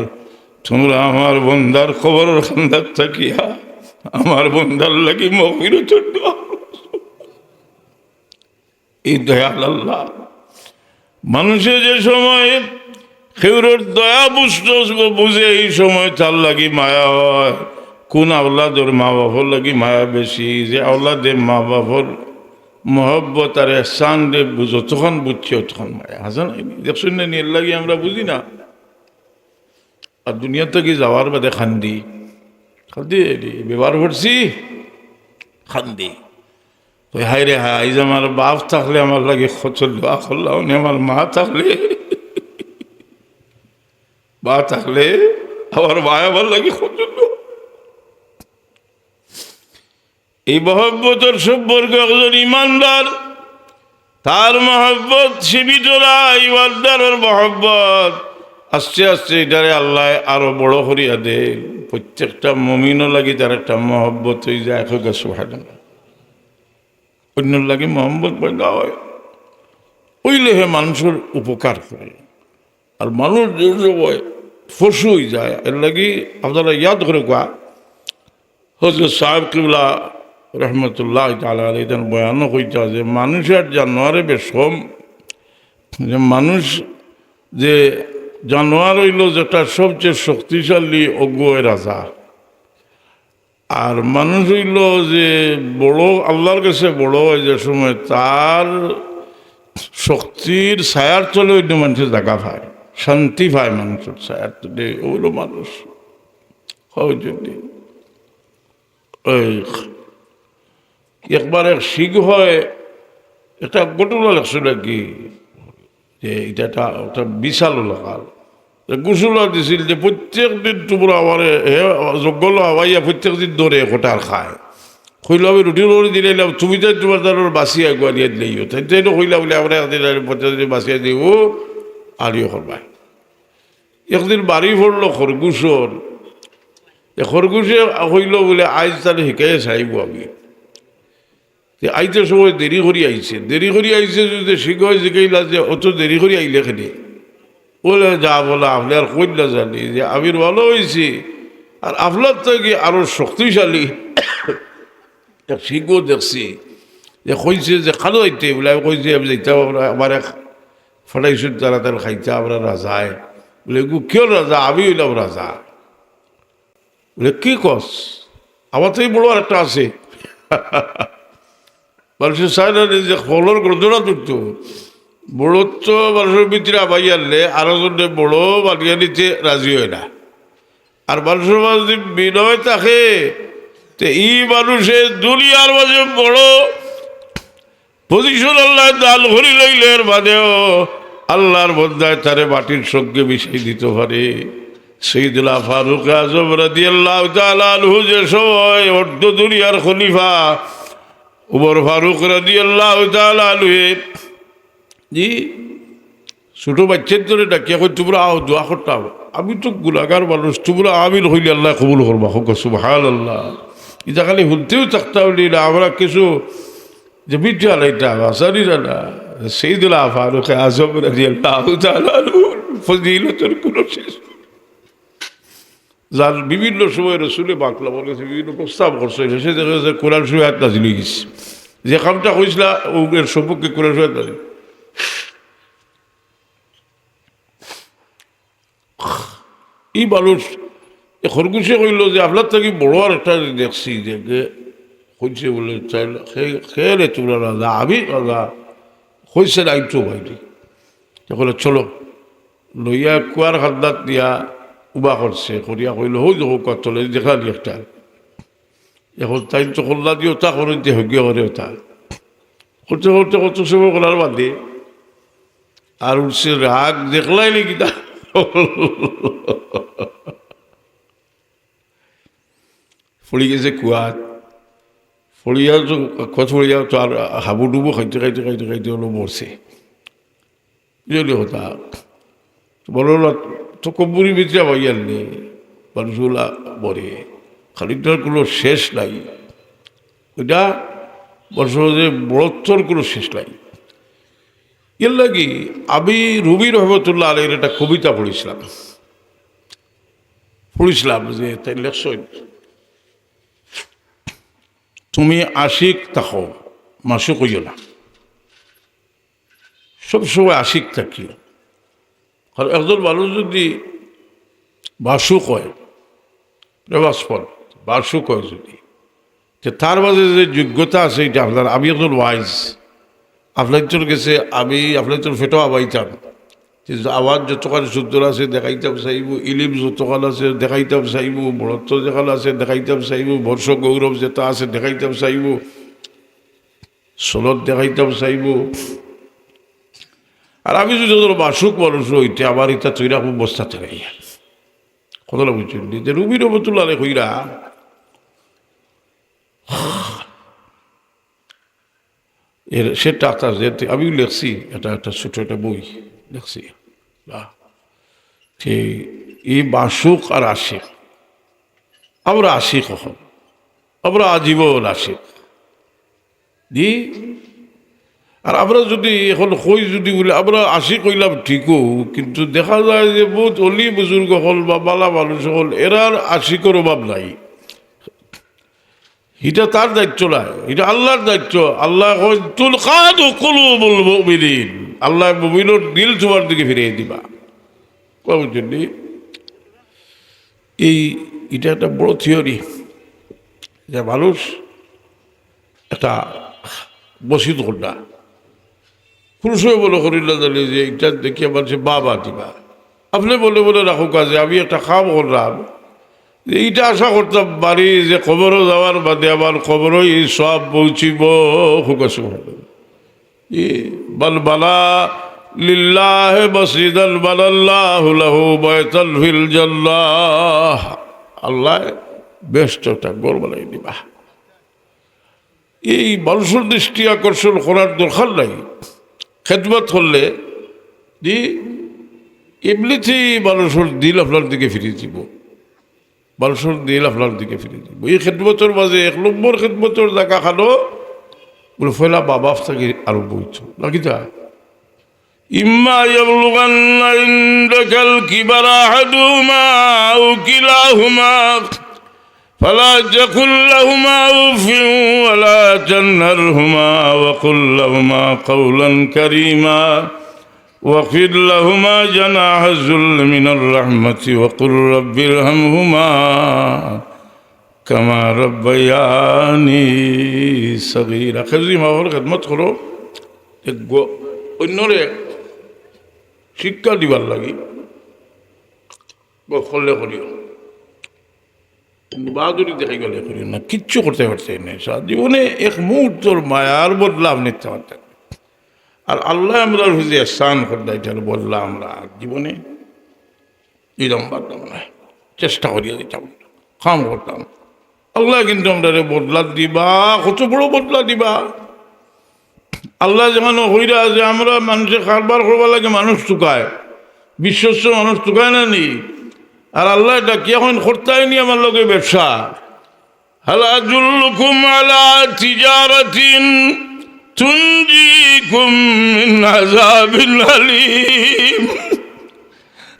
তোমরা আমার বন্দার খবর খান্দার থাকিয়া আমার বন্দার লাগি মগফিরত দোয়া। এই দয়াল আল্লাহ মানুষে যে সময় খেউরের দয়া বুঝে, এই সময় তার লাগি মায়া হয়। কোন আওলাদর মা বাপর লাগি মায়া বেশি, যে আওলাদে মা বাপর মহব্বত আর এহসান রে বুঝো, তখন বুঝছি তখন মায়া হাসান দেখছেন না, এর লাগি আমরা বুঝি না। আর দুনিয়া থেকে যাওয়ার বাদে খান্দি খান্দি ব্যবহার করছি, খান্দি হাই রে হাই, যে আমার বাপ থাকলে আমার লাগে খচল দোয়া করলাম, আমার মা থাকলে বা থাকলে আমার মা আমার লাগে খচল। এই মহব্বতের সম্পর্কে একজন ইমানদার, তার মহব্বত সীমিতরা, ইমানদারের মহব্বত আস্তে আস্তে এটারে আল্লাহ আরো বড় করিয়া দে। প্রত্যেকটা মুমিনও লাগি তার একটা মহব্বত হয়ে যায়, একগা সুবহানাল্লাহ, অন্যর লাগে মহব্বত পয়দা হয়, ওইলে হে মানুষের উপকার করে। আর মানুষ যে সময় ফসু হয়ে যায়, এর লাগি আপনারা ইয়াদ করে কোয়া হযরত সাহেব কিবলা রহমতুল্লাহ তাআলা আলাইহি বয়ানও কইতা যে মানুষের জানোয়ারে বেশম, যে মানুষ যে জানোয়ার হইল যেটা সবচেয়ে শক্তিশালী অজ্ঞের রাজা, আর মানুষ হইল যে বড় আল্লাহর কাছে বড় হয় যে সময় তার শক্তির ছায়ার চলে অন্য মানুষের জায়গা পায়, শান্তি পায় মানুষের ছায়ার চলে, ওগুলো মানুষ হয়। যদি ওই একবার এক শিখ হয়, একটা ঘটনা লাগছিল কি, যে এটা একটা বিশাল লাগাল গোসলা দিছিল, যে প্রত্যেক দিন তোমরা আমার যোগ্য হওয়াইয়া প্রত্যেক দিন দৌড়ে কোটার খায়, কইল আমি রুটি রুটি দিলে তুমি তো তোমার তার বাঁচিয়া গুয়ারিয়া দিলেই তাই তো কইলা বলে আমরা প্রত্যেক দিন বাঁচিয়া দিব আলিও করবাই। একদিন বাড়ি পড়লো খরগোশর, খরগোশে হইল বলে আজ তার শিকাই চাইব আমি, আইতে সময় দেরি করি আইছে, দেরি করি আইছে যদি শিখাই শিখাইলা যে অত দেরি করি আইলে খেলে বলে যা বলা আপনি আর কইলা জানি যে আমির ভালো হয়েছি, আর আপনার থেকে আরো শক্তিশালী শিখও দেখছি, যে কইছে যে খালো আইতে বলে আমি কইছি আমি যাইতে আমার এক ফটাইছুর তারা তার খাইতে আমরা রাজায় বলে কেউ রাজা, আমি হইলাম রাজা। বলে কি কস, আমার থেকে বড় আর একটা আছে। মানুষের চায় না যে ফলর গর্জনা তুলতো বড়ত্ব মানুষের ভিতরে আবাই আনলে আরো জনে বড় বানিয়ে নিতে রাজি হয় না। আর মানুষের মাঝে যদি বিনয় থাকে তো এই মানুষের দুনিয়ার মাঝে বড় পজিশন আল্লাহ দান করি লইলে এর বাদেও আল্লাহর বন্দায় তারে মাটির সঙ্গে মিশিয়ে দিতে পারে। সাইয়েদুনা ফারুক আযম রাদিয়াল্লাহু তাআলা আনহু যে সময় অর্ধ দুনিয়ার খলিফা উমর ফারুক রাদিয়াল্লাহু তাআলা আনহু জি ছোট বাচ্চার ধরে ডাকি এখন তোমরা আও দোয়া করতে হবে। আমি তো গুনাহগার মানুষ, তোমরা আমিন হইলে আল্লাহ কবুল করবা। হোক সুবহানাল্লাহ। এটা খালি শুনতেও থাকতে হইলে না, আমরা কিছু যে বিদ্যা লাইটা আসারিরা না। সাইয়েদুনা ফারুক আযম রাদিয়াল্লাহু তাআলা আনহুর ফজিলতের কোনো শেষ, যার বিভিন্ন সময় রসুলে বাকলা বলেছে, বিভিন্ন প্রস্তাব করছে, সে দেখা যাচ্ছে কোরআন শরীফ আয়াত নাযিল হয়ে গেছে। যে কামটা হয়েছিল ওর সম্পর্কে কোরআন শরীফ নাযিল। এই মানুষ খরগোশে কইল যে আপনার থেকে বড় আর একটা দেখছি যে হয়েছে বলে চাইলে খেয়ে তোমরা রাজা, আমি রাজা হয়েছে দায়িত্ব ভাইটি। তখন চলো লইয়া কুয়ার খাদ্দাত দিয়া উবা করছে, করিয়া কইল হই দেখো কতলে দেখালি একটা। এখন তাই তো কল্লা দিয়ে ওটা করে দিয়ে হইয়া করে ওটা করতে করতে কত সময় করার বাদে আর উঠছে রাগ দেখলাই নাকি তা ফড়ি গেছে কুয়াত, ফড়িয়া কত ফড়িয়া তো আর হাবু ডুবু খাইতে খাইতে খাইতে খাইতে হলো মরছে। বুঝলি হতা বলো না তো কম্বুরি ভিতরে ভাইয়ার নেই, মানুষগুলা মরে, খালিদার কোনো শেষ নাই। ওইটা বর্ষে বড়ত্বর কোনো শেষ নাই। এর লাগি আমি রুবি রহমতুল্লাহ আলাইহির একটা কবিতা পড়িছিলাম যে তাই লেখছ, তুমি আশিক থাকো মাসুক হইও না, সবসময় আশিক থাকিও। আর একজন মানুষ যদি বাসুক হয়, প্রেমাস্পদ বাসুক হয় যদি, তার মাঝে যে যোগ্যতা আছে এটা আপনার, আমি একজন ওয়াইজ আপনার গেছে, আমি আপনার ফেটো আবাইতাম, আওয়াজ যতক্ষণ সুন্দর আছে দেখাইতাম চাইব, ইলিম যতক্ষণ আছে দেখাইতাম চাইব, বড়ত্ব যেখানে আছে দেখাইতাম চাইব, বর্ষ গৌরব যেটা আছে দেখাইতাম চাইব, সনদ দেখাইতাম চাইব। আর আমি যদি বাসুক মানুষ হইতে আমার ইটা তৈরি খুব বস্তা থেকে কতটা বুঝছেন যে রুবি রহমতুল্লাহ কইরা এর সেটা আপনার যেতে আমি লেখছি, এটা একটা ছোট একটা বই লেখছি। এই বাসুক আর আশিক, আমরা আশিক কখন, আমরা আজীবন আশিক জি। আর আমরা যদি এখন কই যদি বলি আমরা আশিক কইলাম ঠিকও, কিন্তু দেখা যায় যে বহুত অলি বুজুর্গ হল বা বালা মানুষ হল এরার আশিকের অভাব নাই। এটা তার দায়িত্ব নাই, এটা আল্লাহর দায়িত্ব। আল্লাহ কুলুবুল মুমিনিন, আল্লাহ মুমিনের দিল তোমার দিকে ফিরিয়ে দিবা। বুঝছেন এটা একটা বড় থিওরি যে মানুষ একটা বসিত ঘটনা পুরুষও বলে করিল জানি যে এটা দেখিয়ে মানুষের বাবা দিবা, আপনি বলে বলে রাখো কাজে আমি একটা খাম করলাম, এইটা আশা করতাম বাড়ি যে খবরও যাওয়ার বাদে আমার খবরও এই সব পৌঁছিব। বালা লিল্লাহ মসজিদান বানাল্লাহু লাহু বাইতান ফিল জান্নাহ, আল্লাহ বেস্ট একটা ঘর বানাই দিবা। এই মানুষের দৃষ্টি আকর্ষণ করার দরকার নাই, খেদমত করলে এমনিতেই মানুষের দিল আপনার দিকে ফিরিয়ে দিব, মানুষের দিল আপনার দিকে ফিরিয়ে দিব। এই খেদমতের মাঝে 1 নম্বর খেদমতের জায়গা খানো বলে ফেলা বাবা থেকে আরম্ভ হইতো নাকি তা ইম্মা ইয়াবলুগান্না ইনদাকাল কিবারা আহাদুহুমা আও কিলাহুমা ফালা তাকুল লাহুমা উফিন ওয়ালা তানহারহুমা ওয়া কুল লাহুমা কাওলান কারীমা واخفض لهما جناح الذل من الرحمة وقل رب ارحمهما كما ربياني صغيرا। খেজুরি মাওয়ার খেদমত করো, অন্যরে শিক্ষা দিবার লাগি করলে করিও, বাহাদুরি দেখাই গেলে করিও না, কিচ্ছু করতে পারছে না। জীবনে এক মুহূর্তর মায়ার বদলা আপনি নিতে পারতেন। আর আল্লাহ আমরা হুজে এহসান করলে এটা বললাম আমরা জীবনে দিলাম পারতাম না, চেষ্টা করিয়া দিতাম, কাম করতাম। আল্লাহ কিন্তু আমরা বদলা দিবা, কত বড় বদলা দিবা। আল্লাহ যেমন হইরা যে আমরা মানুষের কারবার করবার লাগে মানুষ চুকায়, বিশ্বস্ত মানুষ চুকায় না নি, আর আল্লাহ এটা কি এখন করতেই নি আমার লোকের ব্যবসা। হাল আদুল্লুকুম আলা তিজারাতিন তুনজিকুম মিন আযাবিন আলীম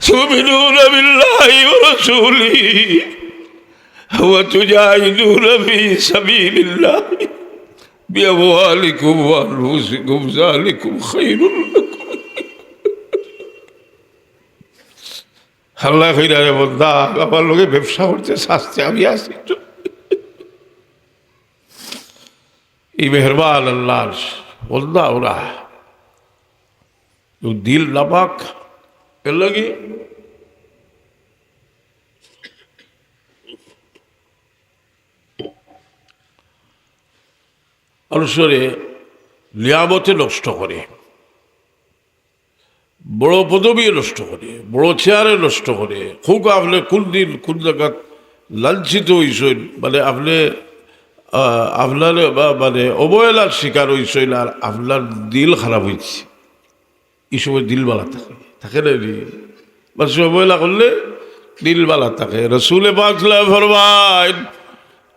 তু'মিনুনা বিল্লাহি ওয়া রাসূলিহি ওয়া তুজাহিদুনা ফী সাবিলিল্লাহি বিআমওয়ালিকুম ওয়া আনফুসিকুম যালিকুম খায়রুল লাকুম। আল্লাহ কইরা রে বন্দা, আমার লোকে ব্যবসা করতে শাস্তি আমি আসি। এই মেহরবান আল্লাহর বন্দা ওরা দিল নাপাক এর লাগে অনুসরে লিয়াবতে নষ্ট করে, বড় পদবী নষ্ট করে, বড় চেয়ারে নষ্ট করে। খুব আপনি কোন দিন কোন জায়গাত লাঞ্ছিত হইসেন, মানে আপনি আপনার মানে অবহেলার শিকার হইসেন, আর আপনার দিল খারাপ হয়েছে। এই সময় দিল বালা থাকে, থাকে না নি? বাস অবহেলা করলে দিল বালা থাকে। রসুলে পাক ফরমায়,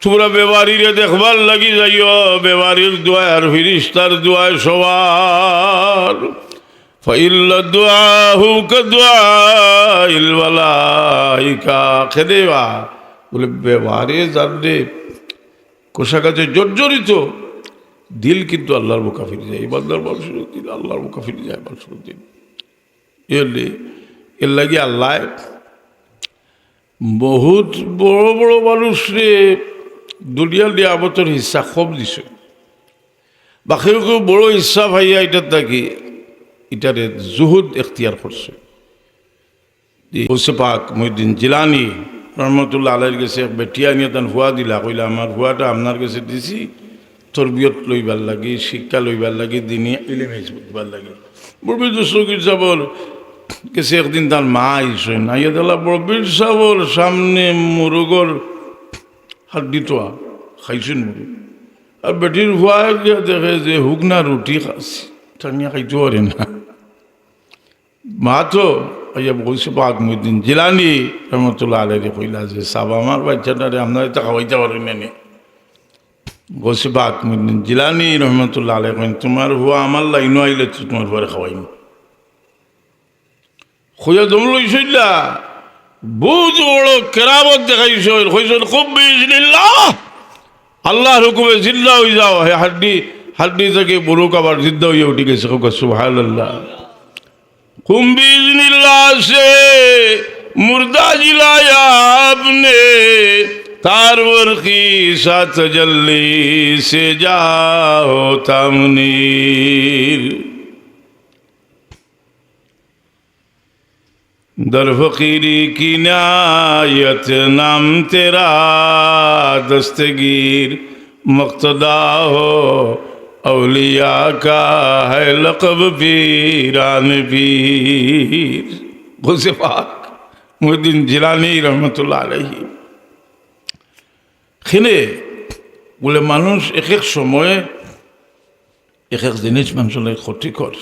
তোমরা বেমারিরে দেখবার লাগি যাইও, বেমারির দোয়া আর ফিরিস্তার দোয়ায় সবার। ফাইল্লা দুআহু কাদুআইল মালাইকা। খেদেবা বলে বেমারে জানলে কোষাকাছে জর্জরিত দিল কিন্তু আল্লাহর মুখা ফিরে যায়। ইমানদার মানুষের দিল আল্লাহর মুখা ফিরে যায় মানুষের দিল। এর লাগে আল্লাহ বহুত বড় বড় মানুষরে দুনিয়ার নিয়ামতের হিস্সা কম দিছে, বাকি কেউ বড় হিস্সা ভাইয়া এটার থাকি এটারে জুহুদ এখতিয়ার করছে। গৌসে পাক মহিউদ্দিন জিলানী রহমতুল্লাহ আলাইহির কাছে এক বেটিয়া নিয়ে তান ভুয়া দিলা, কইলা আমার ভুয়াটা আপনার কাছে দিছি তরবিয়ত লইবার লাগি, শিক্ষা লইবার লাগি, দিনই ইলম বুঝবার লাগি। বড়বীর দোষকির সাবর কেসে একদিন তার মা আইসে না, ইয়ে দিলা বড়বীর সাবর সামনে মুরগর হাড্ডি তোয়া খাইছেন মুরগ, আর বেটির ভুয়া গিয়া দেখে যে হুকনা রুটি খাচ্ছি, টানিয়া খাইতে পারে না। মা তো গৌসে পাক মহিউদ্দিন জিলানী রহমতুল্লাহ আলাইহি কইলা যে সাব আমার বাচ্চাটারে আপনার এটা খাওয়াইতে পারেন না। গৌসে পাক মহিউদ্দিন জিলানী রহমতুল্লাহ আলাইহি কইন, তোমার হুয়া আমার লাইনও আইলে তো তোমার হুয়ারে খাওয়াইম। খুঁজা দম লইছিলা, বহুত বড় কেরামত দেখাইছ, কইছেন খুব বিইজনিল্লাহ, আল্লাহর হুকুমে জিন্দা হয়ে যাও। হাড্ডি থেকে বুরুক আবার জিন্দা হয়ে উঠে গেছে। সুবহানাল্লাহ। खुम बिज़निल्लाह से मुर्दा जिलाया आपने, तारवर की सा तजल्ली से जाओ तामनीर। दर फकीरी की नायत नाम तेरा दस्तगीर, मक्तदा हो औलिया का है लक़ब पीरान पीर। गौसे पाक মহিউদ্দিন জিলানী রহমতুল্লাহ আলাইহি খেলে বলে মানুষ এক এক সময়ে এক এক জিনিস মানুষের ক্ষতি কর,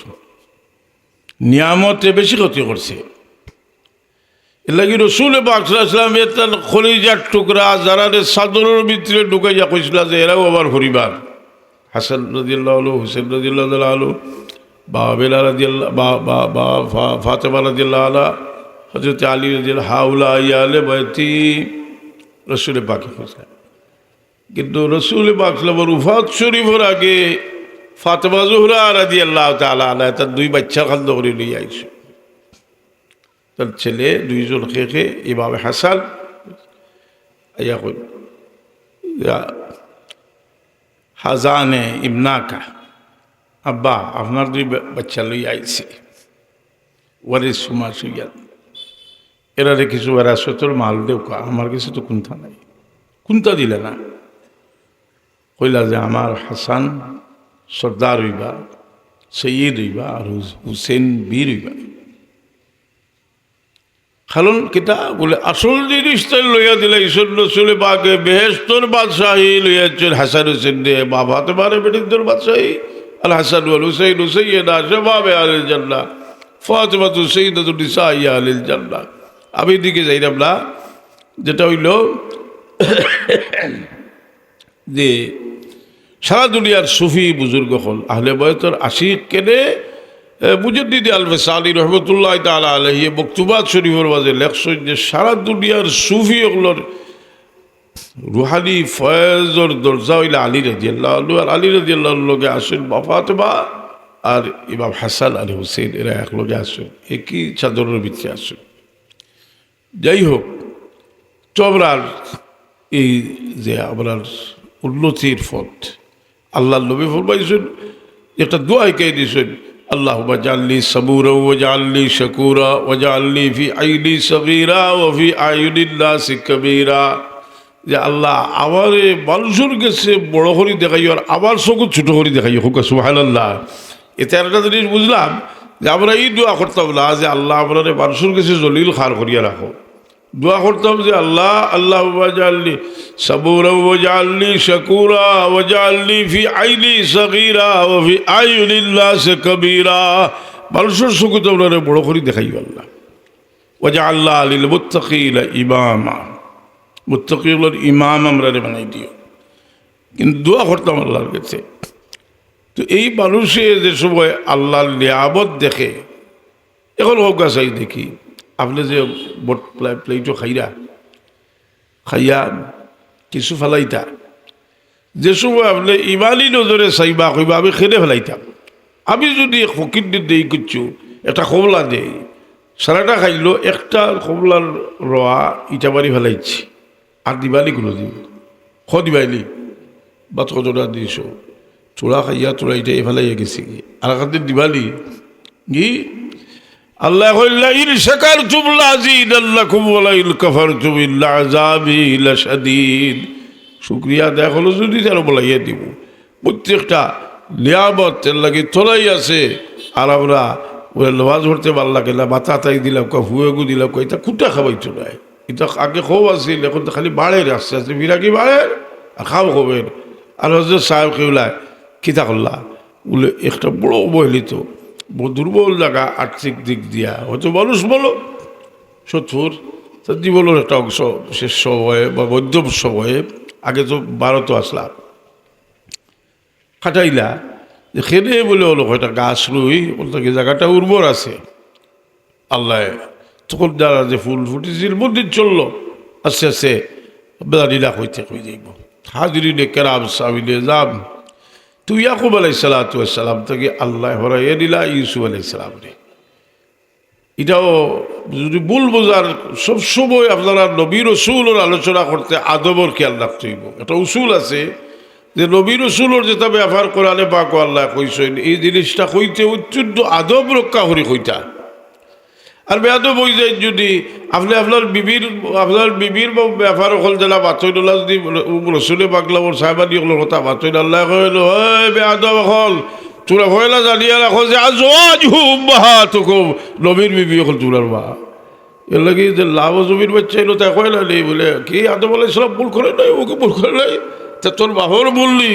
নিয়ামতে বেশি ক্ষতি করছে। এর লাগি রসুল পাক সাল্লাল্লাহু আলাইহি ওয়াসাল্লাম তার খলিজার টুকরা যারা চাদরের ভিতরে ঢুকাইয়া কইছিল যে এরাও আবার পরিবার। হাসান রাদিয়াল্লাহু আনহু, হুসেন রাদিয়াল্লাহু আনহু, বা বেলাল রাদিয়াল্লাহু বা ফাতেমা রাদিয়াল্লাহু আনহা, হযরত আলী রাদিয়াল্লাহু হাউলা ইয়ালে বাইতি রসুল পাক। কিন্তু রসুল পাক সাল্লাল্লাহু উফাত শরীফের আগে ফাতেমা জোহরা রাদিয়াল্লাহু তাআলা আনহা তার দুই বাচ্চা খাদ্য করে নিয়ে আইছে। তার ছেলে দুইজন খেয়ে ইমাম হাসান আইয়া কই হাজানে ইবনাকা, আব্বা আপনার দুই বাচ্চা লই আইছে, ওয়ারিস সুমা সুইয়াদ, এরারে কিছু বেড়াসতর মাল দেও, আমার কিছু তো কুন্থা নাই। কুন্থা দিলে না, কইলা যে আমার হাসান সর্দার হইবা, সৈয়দ হইবা আর হুসেন বীর হইবা। কারণ কিতা বলে আসল জিনিসটাই লইয়া দিলে ঈশ্বর রসুলে বাগে বেহেস্তর বাদশাহী লইয়াছেন হাসান হুসেন দিয়ে বাবা তোমার বেটির বাদশাহী আল হাসান ওয়াল হুসেন হুসাইয়্যিদা শাবাবে আহলিল জান্নাহ ফাতিমাতু সাইয়্যিদাতু নিসাই আহলিল জান্নাহ। আমি দিকে যাইলাম না, যেটা হইল যে সারা দুনিয়ার সুফি বুজুর্গ হল আহলে বয়তর আশিক কেনে মুজাদ্দিদ আল ফেসালি রহমতুল্লাহ তাআলা আলাইহি মকতুবাত শরীফের মাঝে লেখছেন যে সারা দুনিয়ার সুফি ওগুলোর রুহানি ফয়েজর দরজা হইলে আলী রাদিয়াল্লাহু আনহু, আর আলী রাদিয়াল্লাহু আনহুর লগে আসেন ফাতেমা আর ইমাম হাসান আলী হুসেন, এরা এক লগে আসেন, একই চাদরের ভিতরে আসেন। যাই হোক, তো আমরা এই যে আমরা উন্নতির পথ আল্লাহর নবী ফরমাইছেন, একটা দোয়াই কে দিয়েছেন, আল্লাহুম্মা জাআলনি সাবুরা ওয়া জাআলনি শাকুরা ওয়া জাআলনি ফি আইনি সগীরা ওয়া ফি আয়ুনিন নাসি কাবীরা। যে আল্লাহ আমারে মানুষের কাছে বড় করে দেখাই আর আমার চোখ ছোট করে দেখাই হোক, সুবহানাল্লাহ। এতে একটা জিনিস বুঝলাম যে আমরা এই দোয়া করতাম না যে আল্লাহ আপনার মানুষের কাছে জলিল খার করিয়া রাখো, দোয়া করতাম যে আল্লাহ আল্লাহুম্মা জাআলনি সাবুরা ওয়া জাআলনি শাকুরা ওয়া জাআলনি ফি আইনি সগীরা ওয়া ফি আয়ুনিন নাসি কাবীরা। মানুষের চোখ তো আপনারে বড় করে দেখাই আল্লাহ। ওয়া জাআলনা লিল মুত্তাকিনা ইমামা, মুত্তাকিগুলোর ইমাম আমরা বানাই দিও। কিন্তু দোয়া করতাম আল্লাহর কাছে। তো এই মানুষে যে সময় আল্লাহর নিয়ামত দেখে, এখন হোক চাই দেখি আপনি যে বট প্লেটও খাইয়া কিছু ফেলাইতা, যে সময় আপনি ইমানই নজরে চাইবা কইবা আমি খেলে ফেলাইতাম। আমি যদি ফকির দেই করছু একটা কমলা দেই, সারাটা খাইলো একটা কমলার রোয়া ইটা বাড়ি ফেলাইছি, আর দিবালি কোনো দিন দিবাইলি বা কতটা দিস চোরা খাইয়া তোরা এটা ফেলাইয়া গেছি আর কাদের দিবালি কি আল্লাহ ইন শাকারতুম লাযীদান্নাকুম ওয়া লা ইন কাফারতুম ইন্না আযাবি লাশাদীদ। শুকরিয়া আদায় হলো যদি তারা বলাইয়া দিব। প্রত্যেকটা নিয়ামত লাগে তোলাই আছে, আর আমরা ওরা নামাজ পড়তে ভালো লাগে না, মাথা তাই দিলাম হুয়েগু দিলাম, এটা কুটা খাবাইতো না, এটা আগে খাও আছিল, এখন তো খালি বাড়ের আস্তে আস্তে বিরাগি বাড়ের আর খাও খবের। আর হজরত সাহেব কেউলায় কিতা করলা বলে একটা বড় অবহেলিত দুর্বল জায়গা আর্থিক দিক দিয়া, হয়তো মানুষ বলো 70 তার জীবনের একটা অংশ শেষ সময়ে বা মধ্যম সময়ে, আগে তো ভারতও আসলাম খাটাইলা যে খেলে বলে হলো একটা গাছ রুই বলতে জায়গাটা উর্বর আছে আল্লাহ, তখন যারা যে ফুল ফুটেছিল মন্দির চললো আস্তে আস্তে বেদানিলা হইতে হয়ে যাইব। হাজিরিনে কেরাম সামিলে যাম, তুই ইয়াকুব আলাইহিসসালাম থেকে আল্লাহ হরাইয়া দিলা ইউসুফ আলাইহিসসালাম রে। এটাও যদি ভুল বোঝার, সবসময় আপনারা নবী রসুলের আলোচনা করতে আদবর খেয়াল রাখতে হইব। একটা উসুল আছে যে নবী রসুলের যেটা ব্যবহার করালে পাক আল্লাহ কইছেন এই জিনিসটা কইতে অত্যন্ত আদব রক্ষা করি কইতা। আর বেয়াদব হয়ে যায় যদি আপনি আপনার বিবির ব্যাপার হল যেটা বাতইল্লাহ যদি রসুলে পাকলামর সাহেবানি হল কথা বাতইল আল্লাহ কইল হয় বেয়াদব হল তোরা হয়লা জানিয়া রাখো যে আজওয়াজহু উম্মাহাতুকুম, নবীর বিবি হল তোরার মা। এর লাগে যে লাভ জমির বাচ্চা এলো তা কয়লা নেই বলে কি আদম আলাইহিস সালাম ভুল করে নাই, ওকে ভুল করে নাই, তা তোর বাহর বললি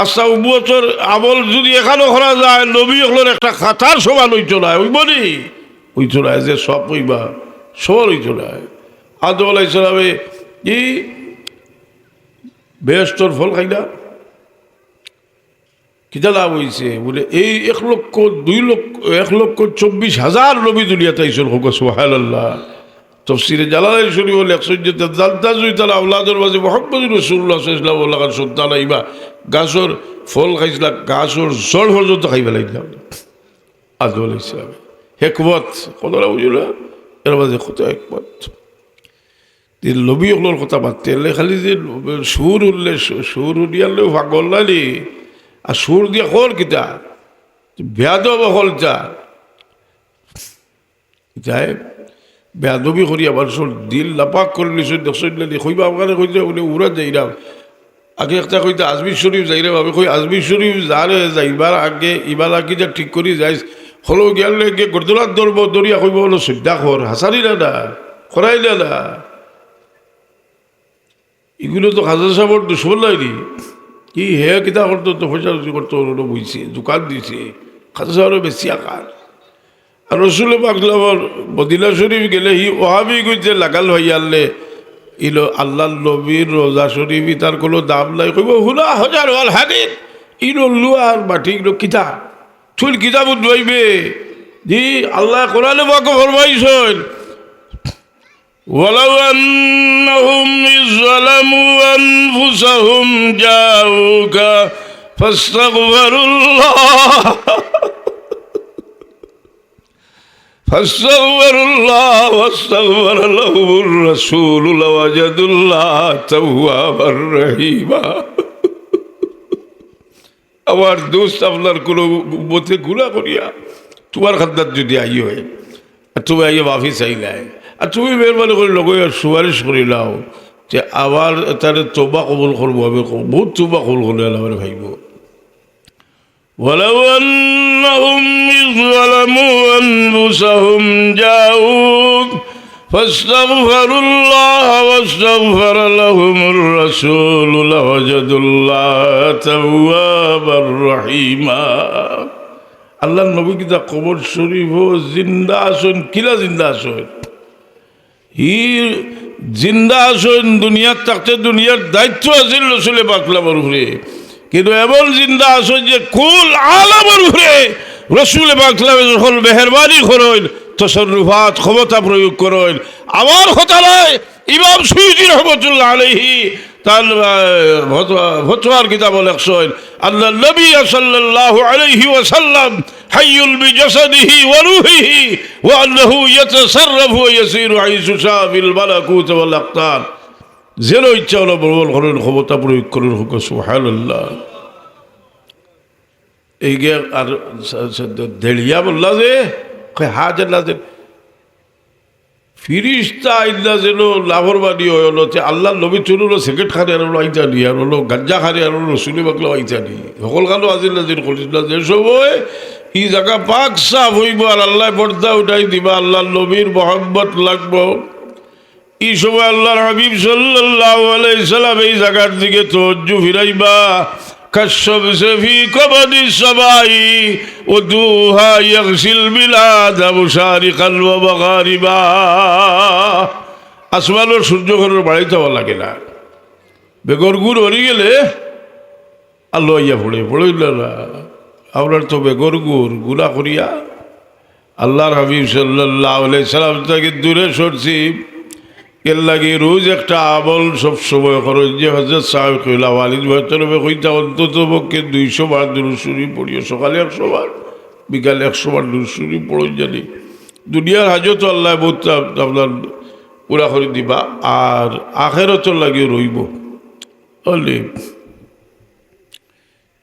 আচ্ছা উম্মতের আমল যদি এখানেও করা যায় নবী হলের একটা খাতার সমান হইতো না, ওই বলি ওই চলায় যে সব ওইবা সবার ওই চলায়। আদম আলাইহিস সালামে কি বেহেশতের ফল খাই না, কিতা লাভ হয়েছে বলে এই 1,24,000 নবী দুনিয়াতে আইসল হোক সুবহানাল্লাহ। তফসিরে জালালাইন শরীফ লেখছেন যে জালতাজুই তাআলা আওলাদের মাঝে মুহাম্মদুর রাসূলুল্লাহ সাল্লাল্লাহু আলাইহি ওয়াসাল্লাম সন্তান আইবা গাছর ফল খাইছিলা, গাছর জল পর্যন্ত খাইবা লাগলাম আদম আলাইহিস সালাম। হেকমত কতটা বুঝল এর মাঝে কত হেকমত। নবী হলোর কথা বাদতে খালি যে সুর উঠলে সুর উঠিয়ালেও পাগল নালি, আর সুর দিয়া হল কিতা বেয়াদব হল যাই বেয়াদবি করি আবার দিল লাপাক করে নিশ্চয় দেখছেন কইবা আমাকে কইতে বলে উড়া যাই না। আগে একটা কইতে আজমির শরীফ যাইরে ভাবে কই আজমির শরীফ যারে যাইবার আগে ইবার আগে যা ঠিক করি যাইস হলো গেলে গিয়ে গরদুলার ধরব দরিয়া কইব হলো শ্রদ্ধা কর হাসারি না খরাইলে না এগুলো তো খাজা সাহেবর দুশ্মন লাইনি কি হে কিতা করতো তো পয়সা করতো বুঝছে দোকান দিছে খাজা সাহেবের বেশি আকার আর রসুল পাকলামর মদিনা শরীফ গেলে হি ওহাবি কইতে লাগাল হইয়ালে ইলো আল্লাহ নবীর রোজা শরীফ তার কোনো দাম নাই কইব হুনা হাজার ওয়াল হাদিন ইলো লুয়ার মাটি ইলো কিতা তুই কিতাব উদ্ভাইবে জি আল্লাহ কোরআনে পাক ফরমাইছেন ওয়ালাউ আন্নাহুম ইযলামু আনফুসাহুম জাউকা ফাস্তাগফিরুল্লাহ فاستغفروا الله واستغفر لهم الرسول لوجدوا الله توابا رحيما আমার দোস্ত আপনার কোনো মতে গুণা করিয়া তোমার খাদ্যার যদি আই হয় আর তুমি আইয়ে মাফি চাইলাই আর তুমি মেহরবানি করে লগে সুপারিশ করি নাও যে আবার তার তোবা কবুল করবো আমি বহুত তোবা কবুল করলে আমার ভাইব ولو أنهم إذ ظلموا أنفسهم جاءوك فاستغفروا الله واستغفر لهم الرسول لوجدوا الله توابا رحيما আল্লাহ নবী কিতা কবর শরীফ জিন্দা আসন কিলা জিন্দা আসন হি জিন্দা আসন দুনিয়ার থাকতে দুনিয়ার দায়িত্ব আছিল রসুলে পাকলামর উপরে কিন্তু এমন জিন্দা আসো যে কুল আলামের উপরে রসুল পাকলামে যখন মেহরবানি করেন তসরুফাত ক্ষমতা প্রয়োগ করেন আমার কথা নয় ইমাম সুয়ুতী রহমতুল্লাহ আলাইহি তার ফতোয়ার কিতাব লেখছেন আল্লাহ নবী সাল্লাল্লাহু আলাইহি ওয়াসাল্লাম হাইয়ুল বিজাসাদিহি ওয়া রূহিহি ওয়া আন্নাহু ইয়াতাসাররাফু ওয়া ইয়াসিরু হাইসু শাআ ফিল মালাকুত ওয়াল আকতার যেন ইচ্ছা হলো প্রবল করেন ক্ষমতা প্রয়োগ করেন হুক সুবহানাল্লাহ এই গে আর দেড়িয়া বললা যে হাজার না যে ফিরিস্তা আইলা যেন লাভরবাদী হলো যে আল্লাহ নবী চুলো সিগারেট খানে আনলো আইতা নি আর হলো গাঞ্জা খানে আনলো রসুলি বাকলো আইতা নি সকল খানো আজিল নাজির করিস না যে সময় ই জায়গা পাক সাফ হইব আর আল্লাহ পর্দা উঠাই দিবা আল্লাহ নবীর মহব্বত লাগবো এই সময় আল্লাহর হাবিব সাল্লাল্লাহু আলাইহি সাল্লাম এই জায়গার দিকে তওজ্জু ফিরাইবা কাশশামসি ফি কবাদি সামাই ওদুহা ইয়াগসিল বিলাদ মুশারিকান ওয়া মাগারিবা আসমানের সূর্যঘরের বাড়িতে হওয়া লাগে না বেগর গুড় হরি গেলে আল্লাহ ইয়া পড়ে না আপনার তো বেগর গুড় গুলা করিয়া আল্লাহর হাবিব সাল্লাল্লাহু আলাইহি সাল্লাম থেকে দূরে সরছি এর লাগে রোজ একটা আমল সব সময় করেন যে হজরত সাহেব কইলা ওয়ালিদ ভাইতরবে কইতা অন্তত পক্ষে 200 বার দুরূদ শরীফ পড়িও সকালে 100 বার বিকালে 100 বার দুরূদ শরীফ পড়ুন জানি দুনিয়ার হাজত আল্লাহ বহুত আপনার পুরা করে দিবা আর আখেরাতের লাগে রইব বলে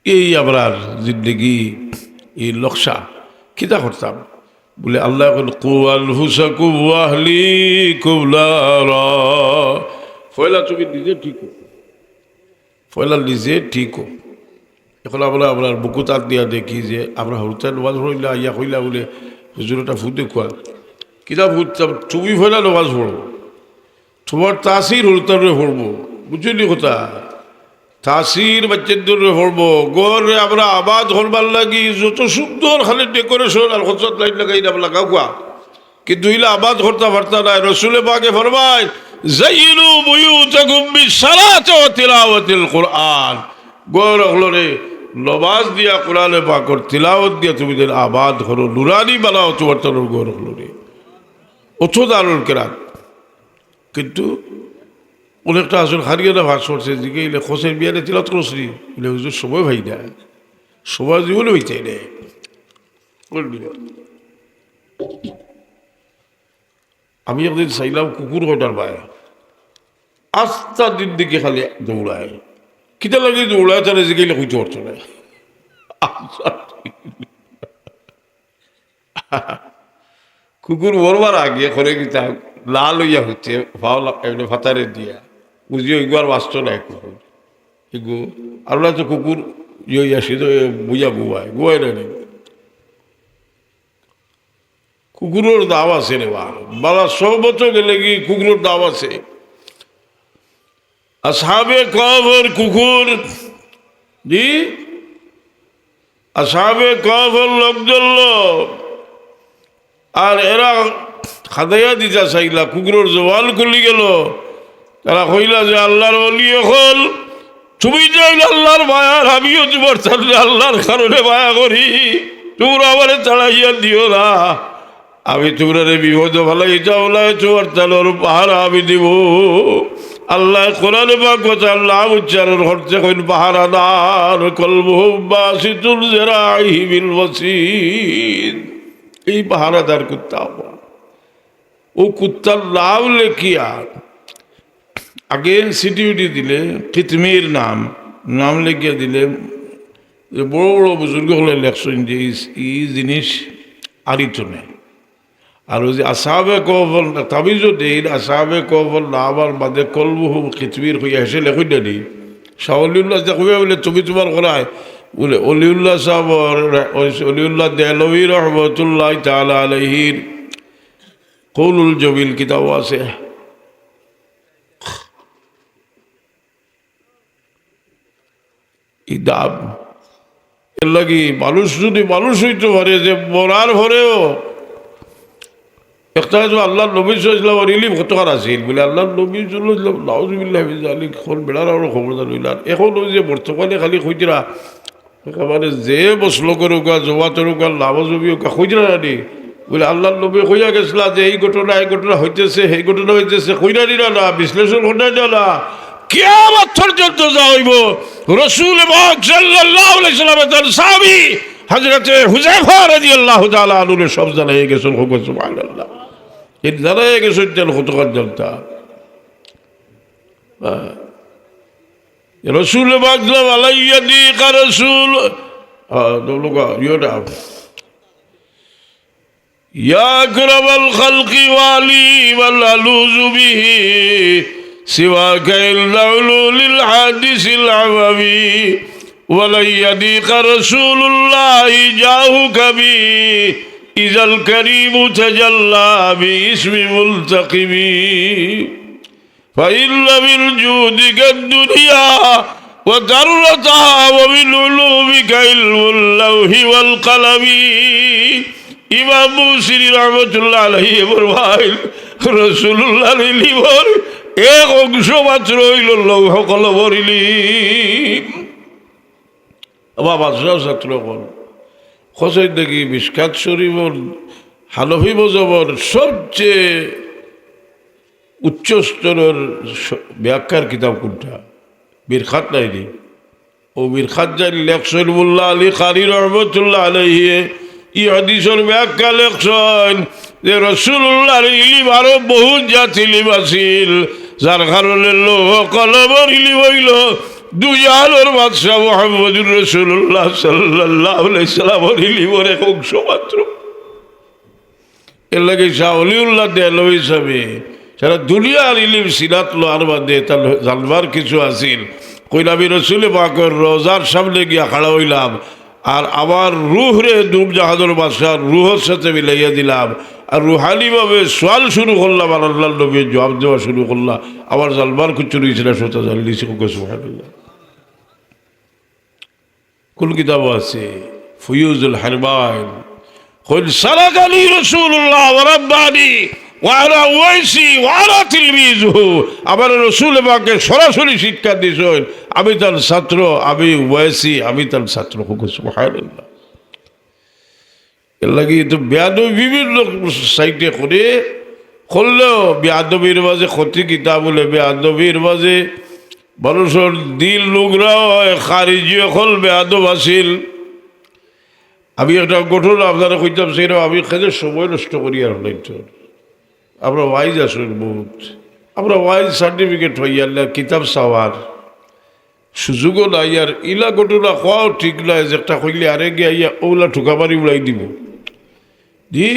এই আপনার জিন্দগি এই লক্ষ্যা কিতা করতাম বলে আল্লাহ এখন কুয়াল হুসাকুম ওয়াহলিকুম নারা ফয়লা তুমি নিজে ঠিক ফয়লা নিজে ঠিক এখন আমরা আপনার বুকুত হাত দিয়া দেখি যে আমরা হরতাল নমাজ পড়িলা ইয়া কইলা বলে হুজুরটা ফুট দেখুয়া কিতাব ফুটতাম তুমি ফয়লা নমাজ পড়বো তোমার তাসির হরতালে পড়বো বুঝলি কথা তাসির বাচ্চাদের পড়বো গড়ে আমরা আবাদ হরবার লাগি যত সুন্দর খালি ডেকোরেশন আর হজরত লাইট লাগাই লাগাও কোয়া কিন্তু ইলা আবাদ করতে পারতা না রসুলে পাকে ফরমায় যাইনু বুয়ুতাকুম বিসসালাতি ওয়া তিলাওয়াতিল কুরআন গড় হলরে নমাজ দিয়া কোরআনে পাকর তিলাওয়াত দিয়া তুমি যেন আবাদ করো নুরানি বানাও তোমার তরুণ গড় হলরে অথো দারুল কেরাত কিন্তু অনেকটা আসল হারিয়ানা ভাষ করছে দিকে এলে খোসের বিয়ারে তিলাওয়াত করছি এলে হুজুর সময় ভাই না সময় জীবনে হইতে নেই আমি একদিন চাইলাম কুকুর কয়টার পায় আস্তা দিন দিকে খালি দৌড়ায় কিতা লাগে দৌড়ায় তাহলে জিগাইলে কইতে পারতো না কুকুর বরবার আগে করে কিতা লাল হইয়া হচ্ছে এমনি ফাতারে দিয়া বুঝিও একবার বাঁচত না কুকুর এগো আল্লাহ তো কুকুর ইয়ে আসি তো বুঝা গুয়ায় না নেই কুকুরের দাম আছে রে বালা 100 বছর গেলে কি কুকুরের দাম আছে আসহাবে কবর কুকুর জি আসহাবে কবর লোকজন আর এরা খাদাইয়া দিতা চাইলা কুকুরের জবান খুলি গেল তারা কইলা যে আল্লাহর ওলি হল তুমি চাইলে আল্লাহর মায়ার আমিও তোমার চাইলে আল্লাহর কারণে মায়া করি তোমরা আমার চালাইয়া দিও না আমি তোমরা বিপদ ভালাই চাওলাই তোমার চালোর পাহারা আমি দিব আল্লাহ কোরআনে পাক কথা আল্লাহ উচ্চারণ করতে কইন পাহারাদার কলবুহুম বাসিতুল যিরাইহি বিল ওয়াসিদ এই পাহারাদার কুত্তা ও কুত্তার নাম লেখিয়া আগে সিটিউটি দিলে কিতমির নাম লেখিয়া দিলে বড় বড় বুজুর্গ হলে লেখছেন যে এই জিনিস আরিত নেই আর ওই যে আসাবে কবল তাবিজও দেই আসাবে কবল নামার বাদে কলবুহুম কিতমির হইয়া এসে লেখই দেনি শাহলিউল্লাহ দেখবে বলে তুমি তোমার করায় বলে অলিউল্লাহ সাহেব অলিউল্লাহ দেহলভী রহমতুল্লাহ তাআলা আলাইহির কৌলুল জবিল কিতাব আছে ইদাব এর লাগি মানুষ যদি মানুষ হইতে পারে যে মরার পরেও একটা আল্লাহ নবী সাল্লাল্লাহু আলাইহি ওয়াসাল্লাম কতকার আছিল বলে আল্লাহ নবী সাল্লাল্লাহু নাউযুবিল্লাহি মিন যালিক কোন বেড়ার আর খবরদার হইলার এখন ওই যে বর্তমানে খালি কইরা একেবারে যে বসলো করুকা জোয়া তরুকা লাভজবি ওকা কইরা নি বলে আল্লাহ নবী কইয়া গেছিলা যে এই ঘটনা হইতেছে সেই ঘটনা হইতেছে কইরা দিলা না বিশ্লেষণ ঘটাই না কিয়ামত পর্যন্ত যাইব রাসূল পাক সাল্লাল্লাহু আলাইহি ওয়াসাল্লামের তার সাহাবী হযরতে হুযায়ফা রাদিয়াল্লাহু তাআলা আনহু সব জানাই গেছেন সুবহানাল্লাহ এই জানাই গেছেন তেল কতকার জানতা রাসূল পাক আলাইয়াদি কা রাসূল দলুকা ইয়োটা ইয়া আকরামাল খালকি ওয়ালি ওয়াল আলুযু বিহি سواك العلول الحادث العممي ولن يضيق رسول الله جاهك بي إذا الكريم تجلى باسم ملتقم فإن من جودك الدنيا وذرتها ومن علومك علم اللوح والقلم إمام موسى رحمة الله عليه فرمائل رسول الله লিখর এক অংশ মাত্র হইল লৌহ কলমের ইলম বাবা ছাত্র কোন খোঁজের দেখি মিশকাত শরীফর হানফি মযহবের সবচেয়ে উচ্চ স্তরের ব্যাখ্যার কিতাব কোনটা মিরখাত নাইনি ও মিরখাত জানি লেখছেন মোল্লা আলী কারি রহমতুল্লাহ আলাইহি ই হাদিসের ব্যাখ্যা লেখছেন যে রাসূলুল্লাহর ইলম আরো বহুত জাতি ইলম আছিল যার কারণে লৌহ কলমের ইলম হইল দুজাহানের বাদশাহ মুহাম্মদুর রাসূলুল্লাহ সাল্লাল্লাহু আলাইহি সাল্লামের ইলমের এক অংশ মাত্র এর লাগে শাহ ওলিউল্লাহ দেহলভী হিসাবে সারা দুনিয়ার ইলম সিরাত লো আর বাদে তার জানবার কিছু আছিল কইলা আমি রাসূল পাকের রওজার সামনে গিয়া খাড়া হইলাম আর আমার রুহ রে ডুব জাহাজের বাদশাহ রুহের সাথে মিলাইয়া দিলাম আর রুহানিভাবে সোয়াল শুরু করলাম আর আল্লাহ নবী জবাব দেওয়া শুরু করলাম আমার জালবার কুচুরি ছিল সোতা জানলিছি সুবহানাল্লাহ কোন কিতাব আছে ফুয়ুজুল হারবাইন কইল সালাকানি রাসূলুল্লাহ ওয়া রাব্বানি ওয়া আলা ওয়াইসি ওয়া আলা তিলমিজুহু আমার রাসূল পাকে সরাসরি শিক্ষা দিয়েছেন আমি তার ছাত্র আমি ওয়াইসি আমি তার ছাত্র সুবহানাল্লাহ এর লাগি তো বেয়াদবি বিভিন্ন সাইটে করে করলেও বেয়াদবির মাঝে ক্ষতি কিতাব বলে বেয়াদবির মাঝে মানুষের দিল নোংরা হয় খারিজি হল বেয়াদব আসিল আমি একটা ঘটনা আপনারা কইতাম সেরকম আমি খেলে সময় নষ্ট করি আর হইতো আমরা ওয়াইজ আসুন বহুত আমরা ওয়াইজ সার্টিফিকেট হইয়ার কিতাব চাওয়ার সুযোগও নাই আর ইলা ঘটনা কোয়াও ঠিক নয় যে একটা কইলে আরে গিয়ে ইয়া ওগুলা ঠুকামারি উড়াই দিব জি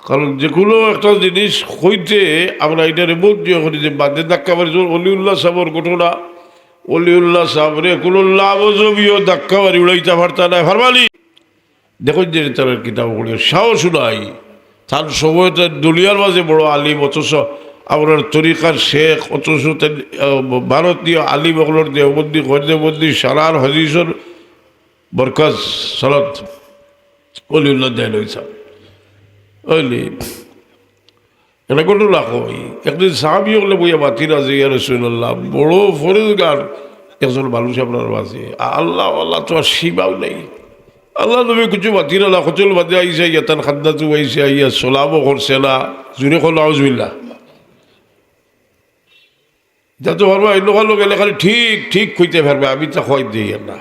কারণ যে কোনো একটা জিনিস হইতে আমরা এটারে বোধ দিয়ে করি যে বাদে ধাক্কা মারি অলিউল্লাহ সাহেবের ঘটনা অলিউল্লাহ সাবরে কুলুল্লাহ আবজবিও ধাক্কা মারি উড়াইতে পারতা না ফারমালি দেখুন যে তার কিতাব পড়ে সাহস নাই তার সময় তার দুনিয়ার মাঝে বড় আলিম অথচ আপনার তরিকার শেখ অথচ ভারতীয় আলিম ওগুলোর দেওবন্দি খরদেবন্দি সারার হদিসর বরকাজ সরদ অলিউল্লাহ দেন সাহেব ওইলি এটা কোনো লাখো একদিন সাহাবি হলে বইয়া বাতির আছে ইয়া রাসূলুল্লাহ বড় ফরেজগার একজন মানুষ আপনার মাঝে আল্লাহ আল্লাহ তো আর সীমাও নেই আল্লাহ নবী কিছু বাতিরা না খচল বাদে আইসা ইয়া তার খাদ্দাতু আইসা ইয়া সোলামও করছে না জুড়ে কল আউজবিল্লাহ যা তো পারবো এই লোক গেলে খালি ঠিক ঠিক খুঁজতে পারবে আমি তা খোয়াই দিই না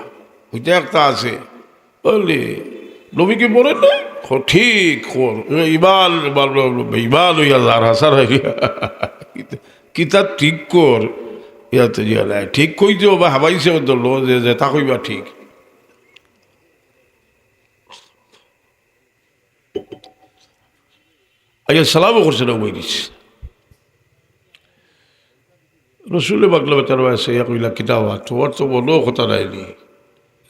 হইতে একটা আছে বললি নবী কি বলেন না ঠিক ইমান ইমান হইয়া যার হাসার কিতা ঠিক কর ইয়াতে জিয়া নাই ঠিক কইতেও বা হাবাইছে ধরলো যে তা কইবা ঠিক আইয়া সালামও করছে না বই দিচ্ছে রসুলে বাগলা বেতার আছে কইলা কিতাবা তোমার তো বলো কথা নাইনি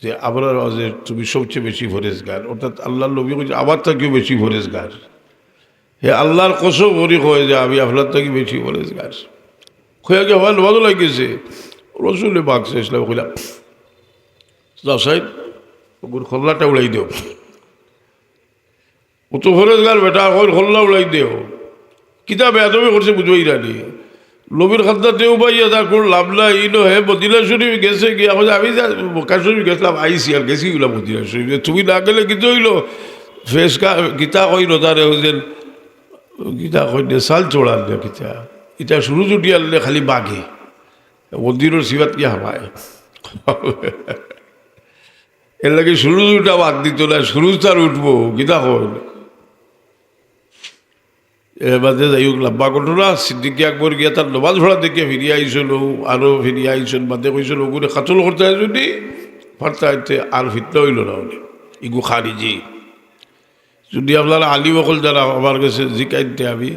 যে আপনার যে তুমি সবচেয়ে বেশি ফরেজগার অর্থাৎ আল্লাহর নবী কইছে আমার থেকেও বেশি ফরেজগার হে আল্লাহর কসম করি কয় যে আমি আপনার থেকে বেশি ফরেজগার খোয়া গিয়ে আমার ভালো লাগছে রসুলে বাগছে ইসলাম কইলাম যাও সাহেব ওগুর খোল্লাটা উড়াই দেও ও তো ফরেজগার বেটা ওই খোল্লা উড়াই দেও কিতাব এতবে করছে বুঝবই রানি নবীর খাদ্দাতেও পাইয়া তার কোনো লাভ নাই ইনো হে মদিনা শরীফ গেছে গিয়ে আমি মক্কা শরীফ গেছিলাম আইসি আর গেছি গেলাম মদিনা শরীফ তুমি না গেলে কিন্তু হইলো ফেসকা গীতা কইল তারে হইলেন গীতা কইলে সাল চোড়াল না গীতা এটা শুরু জুটি আনলে খালি বাঘে মন্দিরের সিবাত কি হামায় এর লাগে শুরু জুটা বাদ দিত না শুরু তার উঠবো গীতা কইল এর বাদে যাই হোক লম্বা ঘটনা সিদ্দিকি আকবর গিয়া তার নমাজ ভরা দেখে ফিরিয়ে আইসল আরও ফিরিয়ে আইসল বাদে কইসল ওগুলো কাতল করতে হয় যদি ফার্তা আইতে আর ফিতনা হইল না হলে ইগু খারিজি যদি আপনারা আলী বকল যারা আমার কাছে জিকাইতে আমি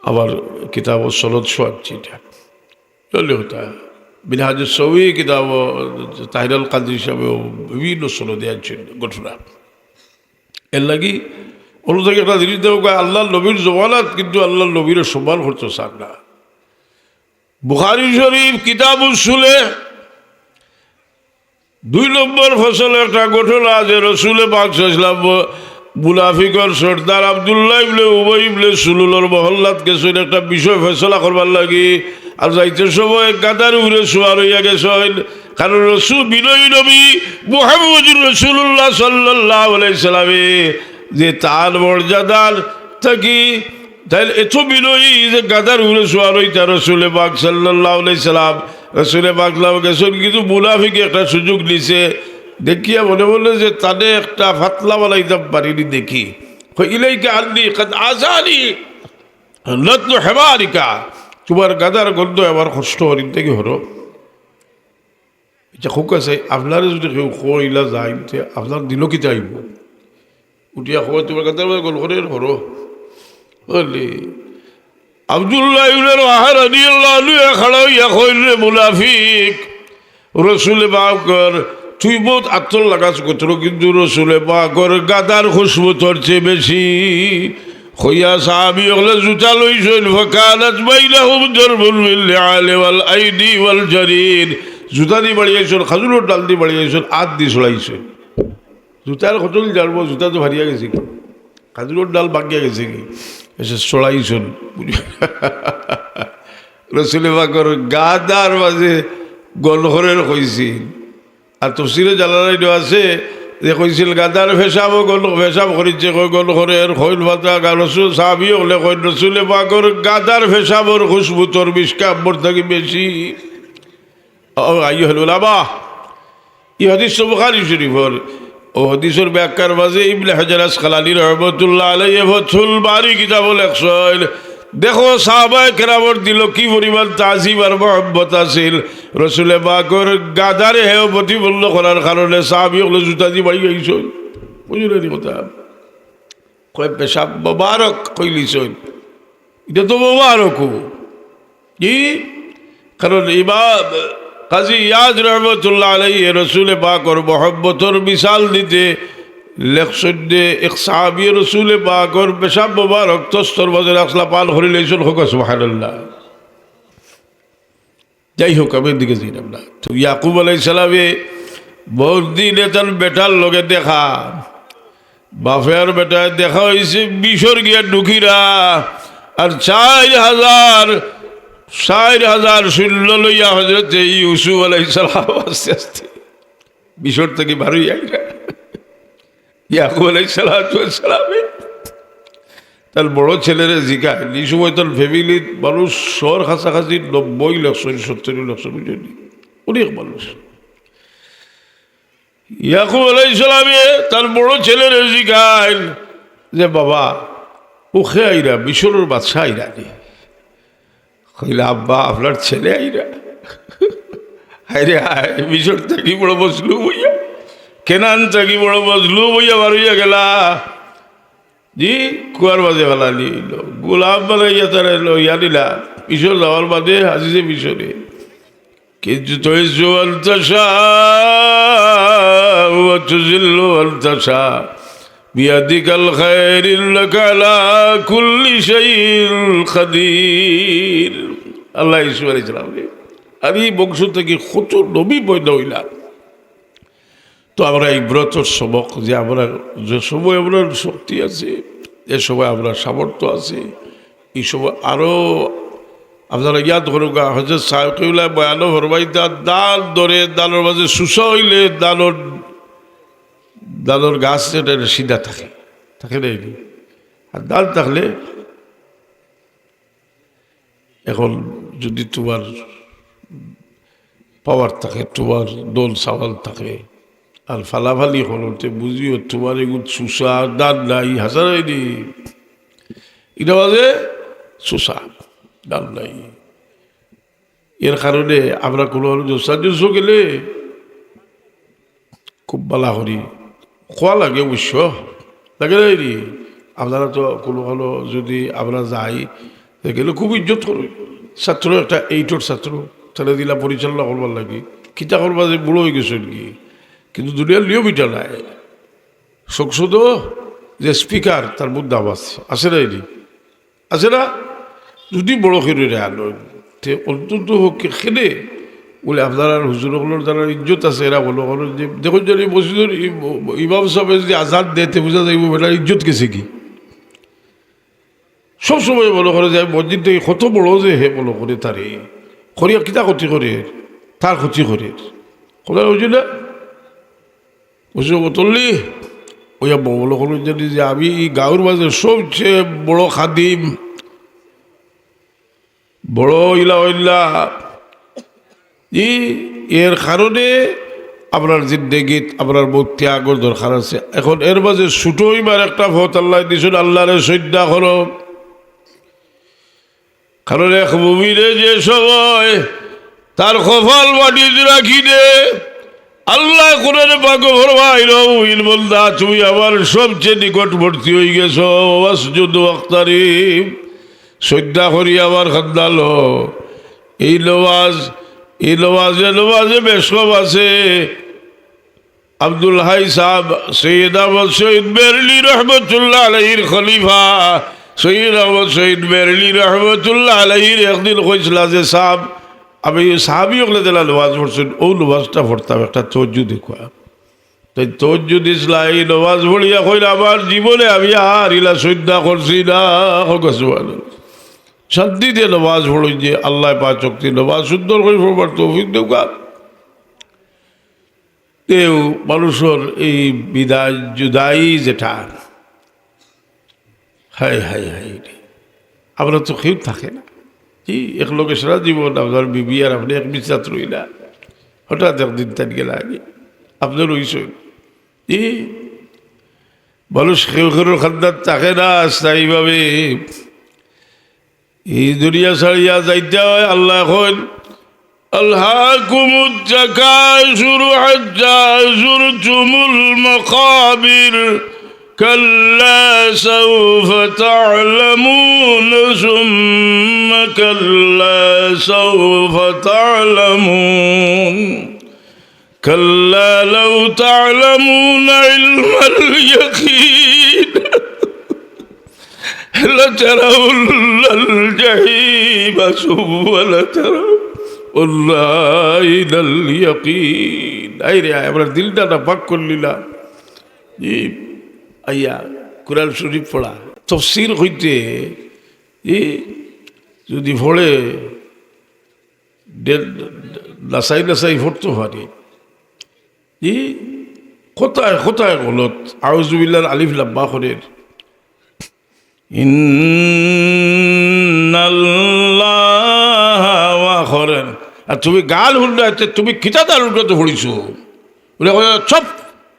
আমার কিতাব সনদ শোয়াচ্ছি এটা চলে হতা বিনহাজ সবই কিতাব তাহিরাল কাজী হিসাবেও বিভিন্ন সনদে আনছেন ঘটনা এর লাগি অন্য থেকে একটা জিনিস দেবো আল্লাহ নবীর জমানাত কিন্তু আল্লাহ নবীর সম্মান করতে চান না বুখারী শরীফ কিতাব উসুলে 2 নম্বর ফসলে একটা ঘটনা আছে রসুলে পাক সাল্লাল্লাহু আলাইহি ওয়াসাল্লাম মুনাফিকর সর্দার আব্দুল্লাহ ইবনে উবাই ইবনে সুলুলের মহল্লাত গেছেন একটা বিষয় ফয়সালা করবার লাগি আর যাইতে সময় গাদার উপরে শোয়ার হইয়া গেছেন কারণ রসুল বিনয়ী নবী মুহাম্মদুর রাসূলুল্লাহ সাল্লাল্লাহু আলাইহি সাল্লামে যে তার মর্যাদার থাকি তাইলে এত বিনয়ী যে গাদার উপরে শোয়ার হইতা রসুলে পাক সাল্লাল্লাহু আলাইহি সাল্লাম রসুলে পাক গেছেন কিন্তু মুনাফিকে একটা সুযোগ নিছে দেখিয়া মনে বললে যে তাদের একটা ফাতলা বানাইতাম পারিনি দেখি ইলাইকা আননি কাদ আজানি লত্ন হেমারিকা তোমার গাদার গন্ধ আমার কষ্ট হরিণ থেকে হরো এটা খুব আছে আপনারা যদি কেউ কইলা যায় আপনার দিল কি চাইব উঠিয়া খবর তোমার গাদার গল করে হরো বলি আব্দুল্লাহ ইবনে রাহা রাদিয়াল্লাহু আনহু খাড়া হইয়া কইলে মুনাফিক রসুলে পাক তুই বহুত আত্মল লাগাস কোথাও কিন্তু রসুলে পাকর গাদার খুশবু তোর চেয়ে বেশি হইয়া সাহাবি হলে জুতা লইছেন ফাকানাত বাইনাহুম দরবুল লিআলি ওয়াল আইদি ওয়াল জারিদ জুতা দি বাড়িয়েছেন খাজুরের ডাল দি বাড়িয়েছেন আত দি ছড়াইছেন জুতার কতল জানবো জুতা তো ভারিয়া গেছে কি খাজুরের ডাল বাকিয়া গেছে কি এসে ছড়াইছেন রসুলে পাকর গাদার মাঝে গলহরের কইছি আর তফসিরে জালালাই আছে যে কইছিল গাদার ফেসাবো ফেসাব করিছে কই গলহরের খৈল ভাতা রসুল সাহাবি হলে কই রসুলে পাকর গাদার ফেসাবর খুশবু তোর মিসকাম্বর থেকে বেশি আইয়ুহাল উলামা এই হাদিস বুখারী শরীফের ও হাদিসের ব্যাখ্যার মাঝে ইবনে হাজার আসকালানী রাহমাতুল্লাহ আলাইহি ফাথুল বারী কিতাব লেখছেন দেখো সাহাবায়ে কেরামের দিল কি পরিমাণ তাজিম আর মহব্বত আছিল রসুলে পাকর গাদারে হেও প্রতিবন্ধ করার কারণে সাহাবি হলো জুতা দিয়ে বাড়ি গেছ বুঝলেন কথা কয় পেশাব মোবারক কইলিছন এটা তো মোবারক কি কারণ ইমাম কাজী ইয়াজ রহমতুল্লাহ আলাইহি রসুল পাকর মহব্বতর মিসাল দিতে লেখসন দে এক সাহাবী রসুল পাকর পেশাব মোবারক তস্তর মাঝে রাখলা পান হরি লেইছন হোক সুবহানাল্লাহ। যাই হোক আমি দিকে যাইলাম না। তো ইয়াকুব আলাইহিস সালামে বহুত দিন তার বেটার লগে দেখা, বাপে আর বেটায় দেখা হয়েছে মিশর গিয়া ঢুকিরা, আর 4,000 শূন্য লইয়া হজরত ইউসুফ আলাইহিস সালাম আস্তে আস্তে মিশর থেকে বারোই আইরা ইয়াকুব আলাইহিস সালামে তার বড় ছেলেরা জিগায় এই সময় তার ফ্যামিলির মানুষ শহর কাছাকাছি 90 লাখ 70 লাখ বুঝলি, অনেক মানুষ। ইয়াকুব আলাইহিস সালামে তার বড় ছেলেরা জিগায় যে বাবা ওখে আইরা মিশরের বাদশাহ আইরা নি। কইলা আব্বা আপনার ছেলে আইরা? হায়রে হায়, মিশর থাকি বড় বসলু বইয়া, কেনান থাকি বড় বসলু বইয়া বারইয়া গেলা জি কুয়ার বাজে ফেলা নিল গোলাপ বানাইয়া তারা ইয়া নিলা মিশর যাওয়ার বাদে হাজিছে মিশরে। কিন্তু তুইজ্জু আনতাশা ওয়া তুযিল্লু আনতাশা বিয়াদিকাল খায়র ইন্নাকা আলা কুল্লি শাইইন কাদির। আল্লাহ ইউসুফ আলাইহিস সালাম আর এই বংশ থেকে কত নবী পয়দা হইলা। তো আমরা ইব্রতর সবক যে আমরা যে সময় আমরা শক্তি আছে, এ সময় আমরা সামর্থ্য আছে, এই সময় আরও আপনারা ইয়াদ করুক হজরত সাহেবুল্লাহ বয়ানো ফরমাইতা দান ধরে দানোর মাঝে সুসা হইলে দানোর গাছ এটা সিধা থাকে না, আর দান থাকলে এখন যদি তোমার পাওয়ার থাকে, তোমার দোল সাওয়াল থাকে, আর ফালাফালি হলতে বুঝিও তোমার এগুলো সুসা দান নাই হাসারাই নি, এটা মাঝে সুসা দান নাই। এর কারণে আমরা কোনো সাহায্য গেলে খুব বালা করি খোয়া লাগে, অবশ্য লাগে নাই নি। আপনারা তো কোনো যদি আমরা যাই গেলে খুব ইজ্জত করি। ছাত্র একটা 8 ছাত্র তাহলে দিলা পরিচালনা করবার লাগে, কিতা করবা যে বুড়ো হয়ে গেছে কি, কিন্তু দুনিয়ার নিয়ম এটা নাই। সংসদ যে স্পিকার তার মধ্যে আওয়াজ আছে না, এটি আছে না, যদি বড় খেলে আলো অন্তত হোক খেলে বলে আপনার হুজুরগুলোর যারা ইজ্জত আছে এরা বলো যে দেখুন যদি মসজিদের ইমাম সাহেব যদি আজাদ দেতে বোঝা যাইব বেটার ইজ্জত গেছে কি। সবসময় মনে করে যে মসজিদ থেকে কত বড় যে হে মনে করে তারে করিয়া কিতা ক্ষতি করে, তার ক্ষতি করে কোথায় হয়েছিল না বুঝে বতললি ওইয়া বলো করুন জানি যে আমি গাঁর মাঝে সবচেয়ে বড় খাদিম, বড় ইলা এর কারণে আপনার জিন্দেগিত আপনার বহুত ত্যাগর দরকার আছে। এখন এর মাঝে ছোট হইবার একটা ভোট আল্লাহ দিয়েছেন, আল্লাহরে শ্রদ্ধা করো। কারণ এক মুমিনে যে সময় তার কপাল মাটিতে রাখি দে আল্লাহ কোরআন পাকে ফরমায় রহিল বন্দা তুমি আমার সবচেয়ে নিকটবর্তী হয়ে গেছো, ওয়াসজুদ ওয়াক্তারিব শ্রদ্ধা করি আমার খান্দালো। এই নওয়াজে বেশকব আছে আব্দুল হাই সাহেব সৈয়দ আহমদ শহীদ বেরলি রহমতুল্লাহ আলাইহির খলিফা সৈয়দ আহমদ শহীদ বেরলি রহমতুল্লাহ আলাইহির একদিন কইছিল যে সাহেব আমি সাহাবি ওগুলো দিলা নওয়াজ পড়ছেন, ও নওয়াজটা পড়তাম একটা তজ্জু দেখুয়া। তাই তজ্জু দিসলা এই নওয়াজ পড়িয়া কইলা আমার জীবনে আমি আর ইলা শ্রদ্ধা করছি না। শান্তি দিয়ে নমাজ পড়ি যে আল্লাহ পাঁচ শক্তি নমাজ সুন্দর করে পড়বার তৌফিক দেওয়া। কেউ মানুষের এই বিদায় জুদাই যেটা হাই হাই হাই আমরা তো কেউ থাকে না কি এক লোকে সারা জীবন আপনার বিবি আর আপনি এক বিশ্বাস রই না, হঠাৎ একদিন তার গেলে আগে আপনার ওইসই মানুষ কেউ কেউ খান্দার থাকে না স্থায়ীভাবে। এই দুনিয়া ছাড়িয়া যাইতে হয়। আল্লাহ এখন আল্লাহকুমুত তাকাসুর হাত্তা যুরতুমুল মাকাবির كلا سوف تعلمون ثم كلا سوف تعلمون كلا لو تعلمون علم اليقين لترون الجحيم ثم لترون عين اليقين أي রে আমরা দিলটা না পাক করলিলা জি আইয়া কুরআন শরীফ পড়া তাফসীর হইতে যদি পড়ে নাসাই নাসাই পড়তে পারে জি কোথায় কোথায় গলত আউযুবিল্লাহর আলিফ লাম্বা করে ইন্নাল্লাহা ওয়া খরেন আর তুমি গাল হুন্ডা তুমি কিতা দাল হুন্ডা তো পড়িছো বলে সব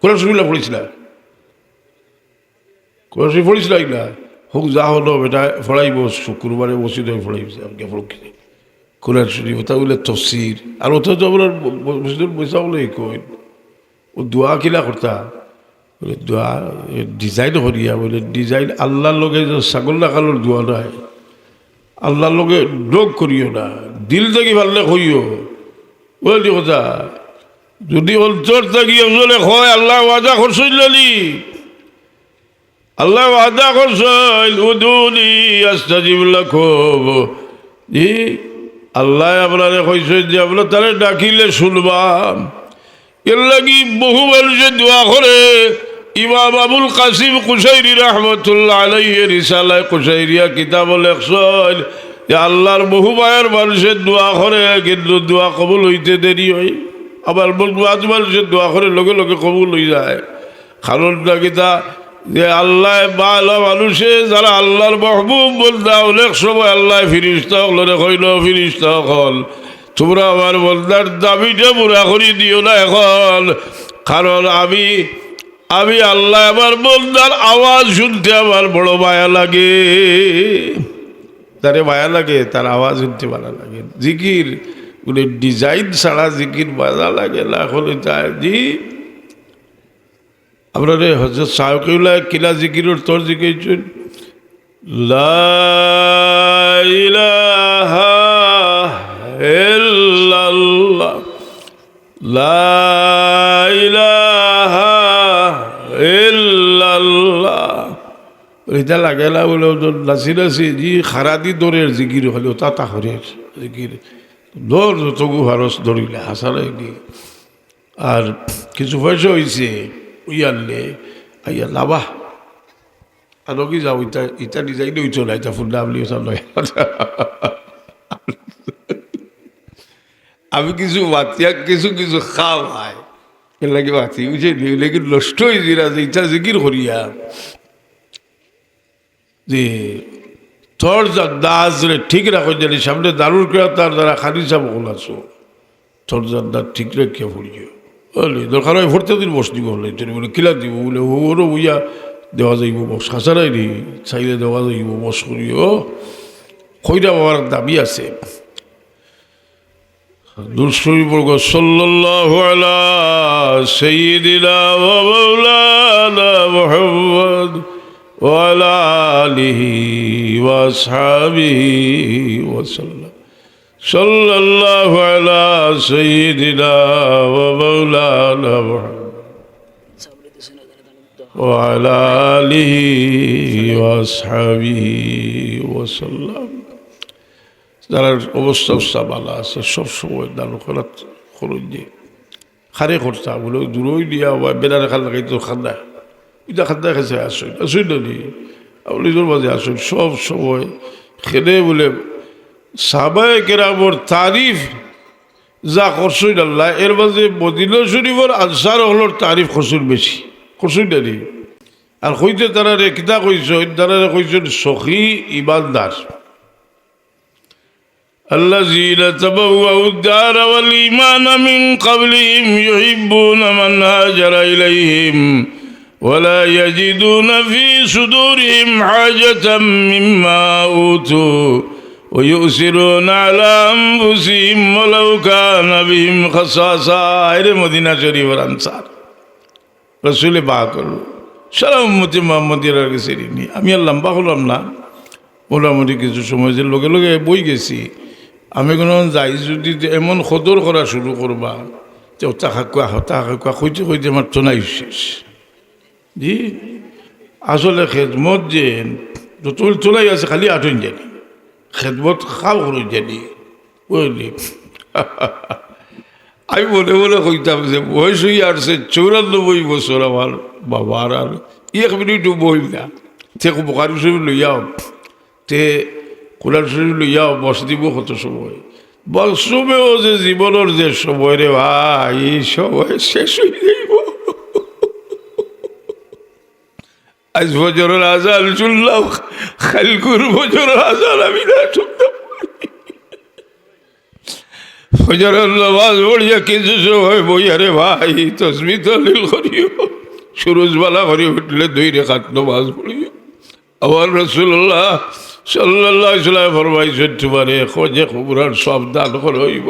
কোরআন শরীফ পড়িছিলা কোরআন শরীফ পড়িছিলা না হোক যা হলো বেটা পড়াইব শুক্রবারে মসজিদে পড়াইব আমাকে পড়ি কোরআন শরীফ ওটা বলে তফসির আর ওটা তো আপনার মসজিদের পয়সা বলে কই ও দোয়া কিলা করতা বলে দোয়া ডিজাইন করিয়া বলে ডিজাইন আল্লাহর লগে ছাগল রাখালোর দোয়া নাই আল্লাহর লগে ডোক করিও না দিল থেকে ভাললে কইও বলি কথা যদি অন্তর থাকি আসলে হয় আল্লাহ ওয়াদা করছইলি আল্লাহ ওয়াদা করছইল উদুনি আস্তাজিব লাকুম জি আল্লাহ আপনারে কইছে যে আপনার তারে ডাকিলে শুনবা এর লাগি বহু মানুষে দোয়া করে ইমাম আবুল কাসিম কুশাইরি রহমতুল্লাহ আলাইহি রিসালায় কুশাইরিয়া কিতাব লেখছেন যে আল্লাহর বহু মায়ের মানুষের দোয়া করে কিন্তু দোয়া কবুল হইতে দেরি হয় আবার আজ মানুষের দোয়া করে লগে লগে কবুল হয়ে যায় কারণটা কিতা যে আল্লাহ ভালো মানুষে যারা আল্লাহর মাহবুব বলতা অনেক সময় আল্লাহ ফিরিস্তা হলরে কইল ফিরিস্তা হল তোমরা আমার বলদার দাবিটা পুরা করে দিও না এখন কারণ আমি আল্লাহ আমার বলদার আওয়াজ শুনতে আমার বড় মায়া লাগে তারে মায়া লাগে তার আওয়াজ শুনতে ভালো লাগে জিকির বলে ডিজাইন ছাড়া জিকির মজা লাগে না হলে তাই জি আপনার হজরত সাহেবুল্লাহ কিলা জিকিরের তোর জিকিরছেন লা ইলাহা ইল্লাল্লাহ লা ইলাহা ইল্লাল্লাহ এটা লাগে না বলে নাচি নাচি জি খারাদি দৌড়ের জিকির হলেও তা তাহরের জিকির দৌড় তবু ভারস দৌড়িলে হাসা লাগে আর কিছু পয়সা হয়েছে উইয়ারলে আইয়া লাভা আর কি যাও ইটা ইটা ডিজাইন হইতো না এটা ফুল নামলি ওটা নয় আমি কিছু বাতিয়া কিছু কিছু খাওয়াই এর লাগে বাতি বুঝে লেকিন নষ্ট হয়েছি না যে ইটা জিকির করিয়া যে তোর দাস ঠিক রাখো জানি সামনে দারুর কেয়া তার দ্বারা খালি চাপ আছো তোর দাস ঠিক রেখে ফুরিও বলি দরকার হয় ভর্তি দিন বস দিব বলে বলে কিলা দিব বলে ওরও বুঝা দেওয়া যাইব বস খাঁচা নাই নি চাইলে দেওয়া যাইব বস করিও খৈরা বাবার দাবি আছে দুরশরীফ সাল্লাল্লাহু আলা সাইয়্যিদিনা ওয়া মাওলানা মুহাম্মদ ওয়া আলা আলিহি ওয়া আসহাবিহি ওয়া সাল্লাম সাল্লাল্লাহু আলা সাইয়্যিদিনা ওয়া মাওলানা মুহাম্মদ ওয়া আলা আলিহি ওয়া আসহাবিহি ওয়া সাল্লাম যারা অবস্থা ভালো আছে সবসময় দান করার খরচ দিয়ে খারে খরচা বলে দূরই দিয়া বা বেড়ার খাল লাগাইতো খান্দা এটা খান্দা খাইছে আসুন আসুন নি নিজের মাঝে আসুন সব সময় খেলে বলে সাহাবায়ে কেরামের তারিফ যা করছুন আল্লাহ এর মাঝে মদিনা শরীফের আনসার হলোর তারিফ করছুন বেশি করছুন নি আর কইতে তারা রে কিতা কইছেন তারা কইছেন সখী ইমানদার الذين تبوأوا الدار والإيمان من قبلهم يحبون من هاجر إليهم ولا يجدون في صدورهم حاجة مما أوتوا ويؤثرون على أنفسهم ولو كان بهم خصاصة إلى مدينة شريف الأنصار رسول باكر সারা উম্মতি মোহাম্মদিয়ার আগে সেরিনি। আমি আর লম্বা হলাম না, মোটামুটি কিছু সময় যে লগে লগে বই গেছি। আমি কোনো যাই যদি এমন সদর করা শুরু করবা যে তাহাকুয়া কইতে কইতে আমার চোনাই শেষ। জি আসলে খেদমত যে যত চলাই আছে খালি আটন জানি, খেদমত খাও করুন জানি বুঝলি। আমি মনে মনে কইতাম যে বয়স হয়ে আসছে 94 বছর আমার বাবার, আর 1 মিনিটও বই না। তে বোকারি শরীফ লইয়াও, তে কোরআন শরীফ লইয়াও বস দিব কত সময়। বসমেও যে জীবনের যে সময় রে ভাই, এই সময় শেষ হয়ে যাইব। আজ ফজরের আজান শুনলাম, খালকুর ফজরের আজান আমি না শুনতাম। ফজরের নামাজ পড়িয়া কিছু সময় বইয়া রে ভাই তসবিহ তাহলিল করিও, সুরজবালা করে উঠলে 2 রাকাত নামাজ পড়িও। আমার রাসূলুল্লাহ সাল্লাল্লাহু আলাইহি ওয়াসাল্লাম ফরমাইছেন তোমারে খোঁজে খবরার সব দান করইব।